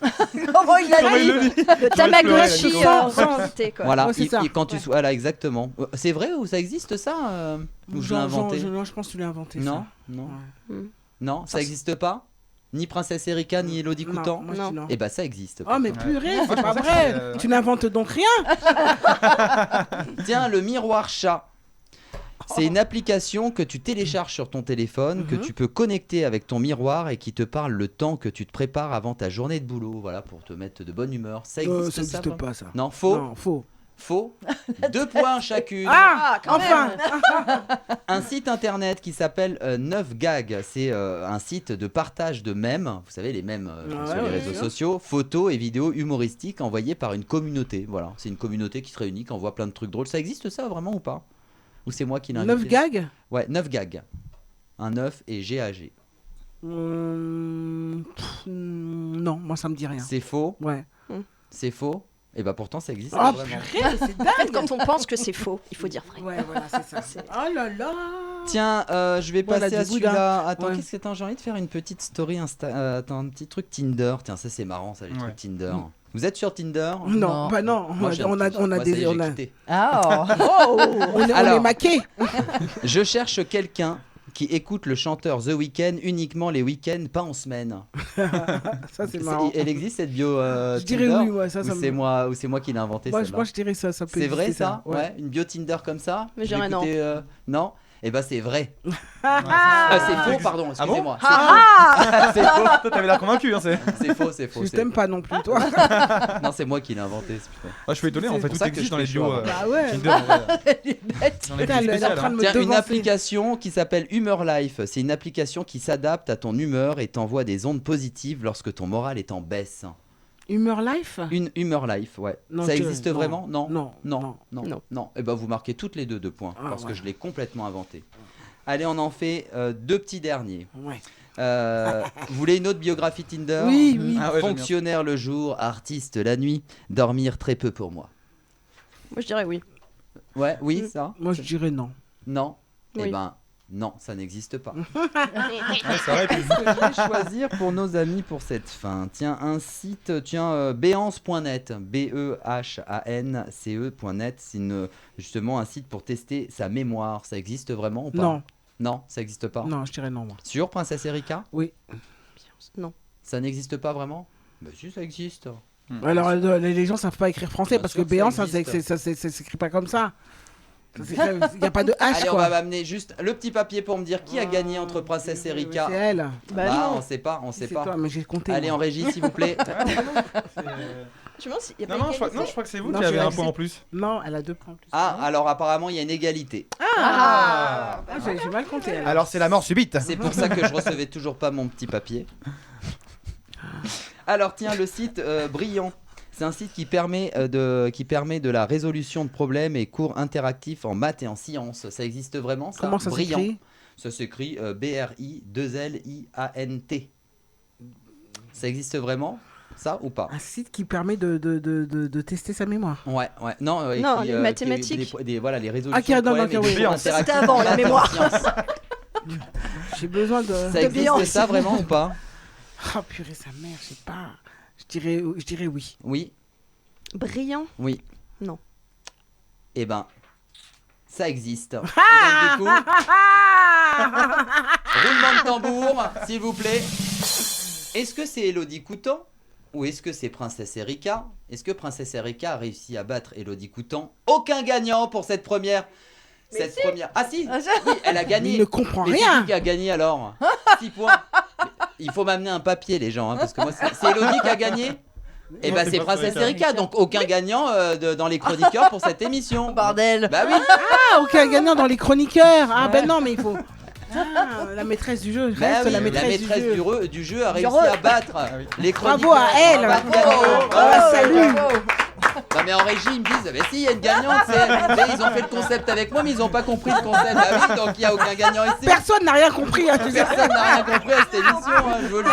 Comment il a dit? Le Tamagotchi sans invité, quoi. Voilà, Ouais, c'est ça. quand tu voilà exactement. C'est vrai ou ça existe ça ou je l'ai inventé? Non, je pense que tu l'as inventé. Non, ça. non, Hmm. non, ça existe pas. Ni Princesse Erika, ni Elodie Coutan. moi, je dis non. Et bah ça existe. Oh mais purée, Moi, c'est je pas pensais que vrai. c'était, Tu n'inventes donc rien. Tiens, le miroir chat. C'est une application que tu télécharges sur ton téléphone, que tu peux connecter avec ton miroir et qui te parle le temps que tu te prépares avant ta journée de boulot, voilà, pour te mettre de bonne humeur. Ça existe, Ça n'existe vraiment pas ça. Non, faux. Non, faux. Faux. 2 points chacune. Ah, quand enfin. Un site internet qui s'appelle 9gag, c'est un site de partage de mèmes, vous savez les mèmes sur les réseaux sociaux, photos et vidéos humoristiques envoyées par une communauté. Voilà, c'est une communauté qui se réunit, qui envoie plein de trucs drôles. Ça existe ça vraiment ou pas? Ou c'est moi qui l'ai invité? 9gag? Ouais, 9gag. Un 9 et GAG. Non, moi ça me dit rien. C'est faux? Ouais. C'est faux? Et bah pourtant ça existe Oh vraiment. purée, c'est En fait, quand on pense que c'est faux, il faut dire vrai. Ouais, voilà, c'est ça. Oh là là. Tiens, je vais Voilà, passer à du boudin. celui-là. Attends, Ouais. qu'est-ce que t'as? J'ai envie de faire une petite story attends, un petit truc Tinder. Tiens, ça c'est marrant, ça, les trucs Tinder. Vous êtes sur Tinder? Non, bah non. Moi, je viens on de a tout. Moi, ça y est, des. j'ai On a... quitté. Ah. on est maqués. Je cherche quelqu'un qui écoute le chanteur The Weeknd uniquement les week-ends, pas en semaine. Ça c'est marrant. Elle existe cette bio Je dirais Tinder, oui, ouais, ça ou me- c'est moi qui l'ai inventé. Moi, celle-là. moi je dirais ça peut C'est vrai exister, ça, ouais. ouais. Une bio Tinder comme ça. Mais je J'ai dirais non. écouté, non. Eh ben c'est vrai. Ah, C'est faux, pardon. Excusez-moi. Ah C'est faux. Toi, t'avais l'air convaincu. Hein, C'est faux, c'est faux. Je c'est- t'aime pas non plus, toi. Non, c'est moi qui l'ai inventé. je suis étonné, en C'est fait, pour tout ça que existe je dans les fais bios. chaud, Bah ouais. Tinder, en vrai. Elle est bête. Dans les Putain, bios elle est en spéciales, train de hein. me Tiens, une devancer. application qui s'appelle Humor Life. C'est une application qui s'adapte à ton humeur et t'envoie des ondes positives lorsque ton moral est en baisse. Humeur Life. Une Humor Life, ouais. Non, Ça tu- existe non, vraiment? Non. non, Non. Non. non. Non. Et ben vous marquez toutes les deux 2 points Ah, parce que ouais. je l'ai complètement inventé. Allez, on en fait 2 petits derniers. Ouais. Vous voulez une autre biographie Tinder? Oui, oui. Ah ouais, j'aime bien. Fonctionnaire le jour, artiste la nuit, dormir très peu pour moi. Moi, je dirais oui. Ouais, oui, ça? Moi je dirais non. Non. Eh Oui. ben, non, ça n'existe pas. Ouais, c'est vrai. Qu'est-ce que je vais choisir pour nos amis pour cette fin? Tiens, un site, béance.net, BEHANCE.net, c'est justement un site pour tester sa mémoire. Ça existe vraiment ou pas? Non. Non, ça n'existe pas. Non, je dirais non, moi. Sur Princesse Erika? Oui. Non. Ça n'existe pas vraiment? Bah si, ça existe. Alors, les gens savent pas écrire français Bien parce sûr que que ça Béance, ça existe. s'écrit pas comme ça. Il n'y a pas de H, Allez, on quoi. va m'amener juste le petit papier pour me dire qui a gagné entre Princesse Erika. C'est elle. Bah non. On sait pas, on sait C'est pas. toi, mais j'ai compté. Allez, moi. en régie, s'il vous plaît. Je me demande s'il y a Non, pas non, je égalité. crois que c'est vous Non, qui avez je un vais point en accepter. plus. Non, elle a 2 points en plus. Ah, alors apparemment, il y a une égalité. Ah, j'ai mal compté. alors. Alors, c'est la mort subite. C'est pour ça que je recevais toujours pas mon petit papier. Alors tiens, le site Brillant. C'est un site qui permet de la résolution de problèmes et cours interactifs en maths et en sciences. Ça existe vraiment ça? Comment ça Brillant. s'écrit? Ça s'écrit BRI2LIANT. Ça existe vraiment ça ou pas? Un site qui permet de tester sa mémoire. Ouais, ouais. Non, Non, qui, les mathématiques. Voilà, les résolutions qui a- de non, problèmes ok, et oui. des cours C'était interactifs avant, en la maths et en mémoire. sciences. J'ai besoin de. Ça existe Béance. ça vraiment ou pas? Ah purée, sa mère, je sais pas. Je dirais oui. Oui. Brillant. Oui. Non. Eh ben, ça existe. Et donc, du coup, roulement de tambour, s'il vous plaît. Est-ce que c'est Elodie Coutan ou est-ce que c'est Princesse Erika? Est-ce que Princesse Erika a réussi à battre Elodie Coutan? Aucun gagnant pour cette première. Première. Ah si, oui, elle a gagné. Il ne comprend Mais c'est rien. qui qui a gagné alors? 6 points. Mais il faut m'amener un papier, les gens, hein, parce que moi, c'est Elodie qui a gagné. Et Non, bah c'est c'est pas Princesse Erika. Erika, donc aucun gagnant dans les chroniqueurs pour cette émission. Bordel. Bah oui. Ah, aucun gagnant dans les chroniqueurs. Ah ben non, mais il faut. Ah, la maîtresse du jeu. Bah Reste oui, la maîtresse du jeu. du jeu a réussi Heureux. à battre les chroniqueurs. Bravo à elle. On va battre gagnant. Ah, salut. Non mais en régie ils me disent mais si il y a une gagnante, ils ont fait le concept avec moi mais ils ont pas compris le concept. Bah oui, donc il y a aucun gagnant ici. Personne n'a rien compris. Hein, tu sais. Personne n'a rien compris à cette émission, hein, je vous le dis.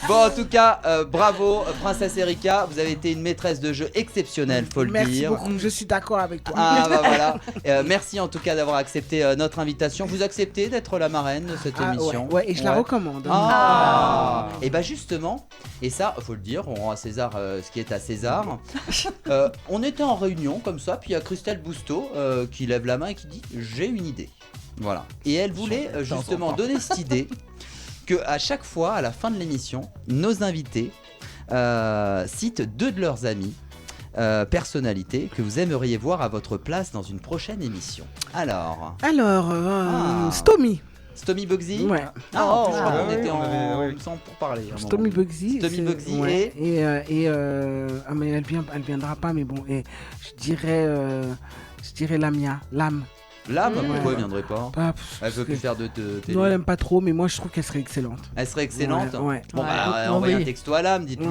Bon en tout cas, bravo Princesse Erika, vous avez été une maîtresse de jeu exceptionnelle, faut le Merci dire. beaucoup. Je suis d'accord avec toi. Ah bah voilà. Merci en tout cas d'avoir accepté notre invitation. Vous acceptez d'être la marraine de cette Ah, émission? ouais, et je la recommande. Ah. Et bah justement, et ça faut le dire, on rend à César ce qui est à César. On était en réunion comme ça, puis il y a Christelle Bousteau qui lève la main et qui dit j'ai une idée. Voilà. Et elle voulait justement donner cette idée que à chaque fois, à la fin de l'émission, nos invités citent 2 de leurs amis. Personnalités que vous aimeriez voir à votre place dans une prochaine émission. Alors, Stomy. Stomy Bugsy. Ouais. Je crois qu'on était ensemble pour parler. Stomy Bugsy. Stomy Bugsy ouais. Mais elle viendra pas, mais bon. Et je dirais Lamia. L'âme, Ouais. pourquoi elle viendrait pas? Elle veut plus faire de télé. Non, elle aime pas trop, mais moi je trouve qu'elle serait excellente. Elle serait excellente. Ouais. Bon, envoyez un texto à l'âme, dites-lui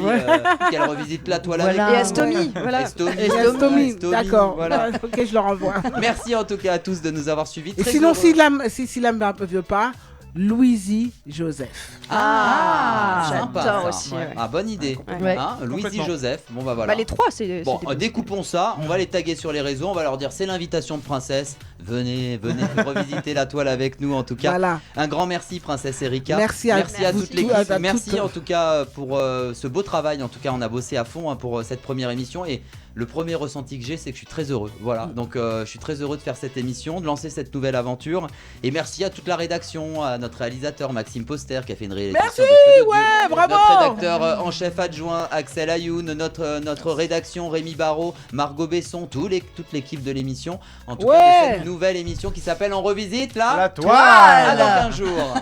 qu'elle revisite la toile avec Et nous. à Stomy, voilà. Stomy, d'accord. Voilà. Ok, je leur envoie. Merci en tout cas à tous de nous avoir suivis. Et Très sinon, heureux. si Lam ne veut pas, Louisie Joseph. Sympa, j'adore ça. aussi. Ouais. Ouais. Bonne idée. Ouais. Hein, Louisie Complètement. Joseph. Bon bah voilà. Bah, les 3, c'est. Bon, c'est des- découpons ça, on va les taguer sur les réseaux, on va leur dire c'est l'invitation de Princesse. Venez revisiter la toile avec nous en tout cas. Voilà. Un grand merci Princesse Erika. Merci à toute vous, l'équipe. à Merci toutes. en tout cas pour ce beau travail. En tout cas, on a bossé à fond pour cette première émission et le premier ressenti que j'ai, c'est que je suis très heureux. Voilà, donc je suis très heureux de faire cette émission, de lancer cette nouvelle aventure. Et merci à toute la rédaction, à notre réalisateur Maxime Poster qui a fait une réalisation. Merci, de Feu d'Audio, ouais, bravo. notre rédacteur en chef adjoint Axel Ayoun, notre rédaction Rémi Barraud, Margot Besson, toute l'équipe de l'émission. En tout cas, de cette nouvelle émission qui s'appelle On revisite la La toile. À dans 15 jours.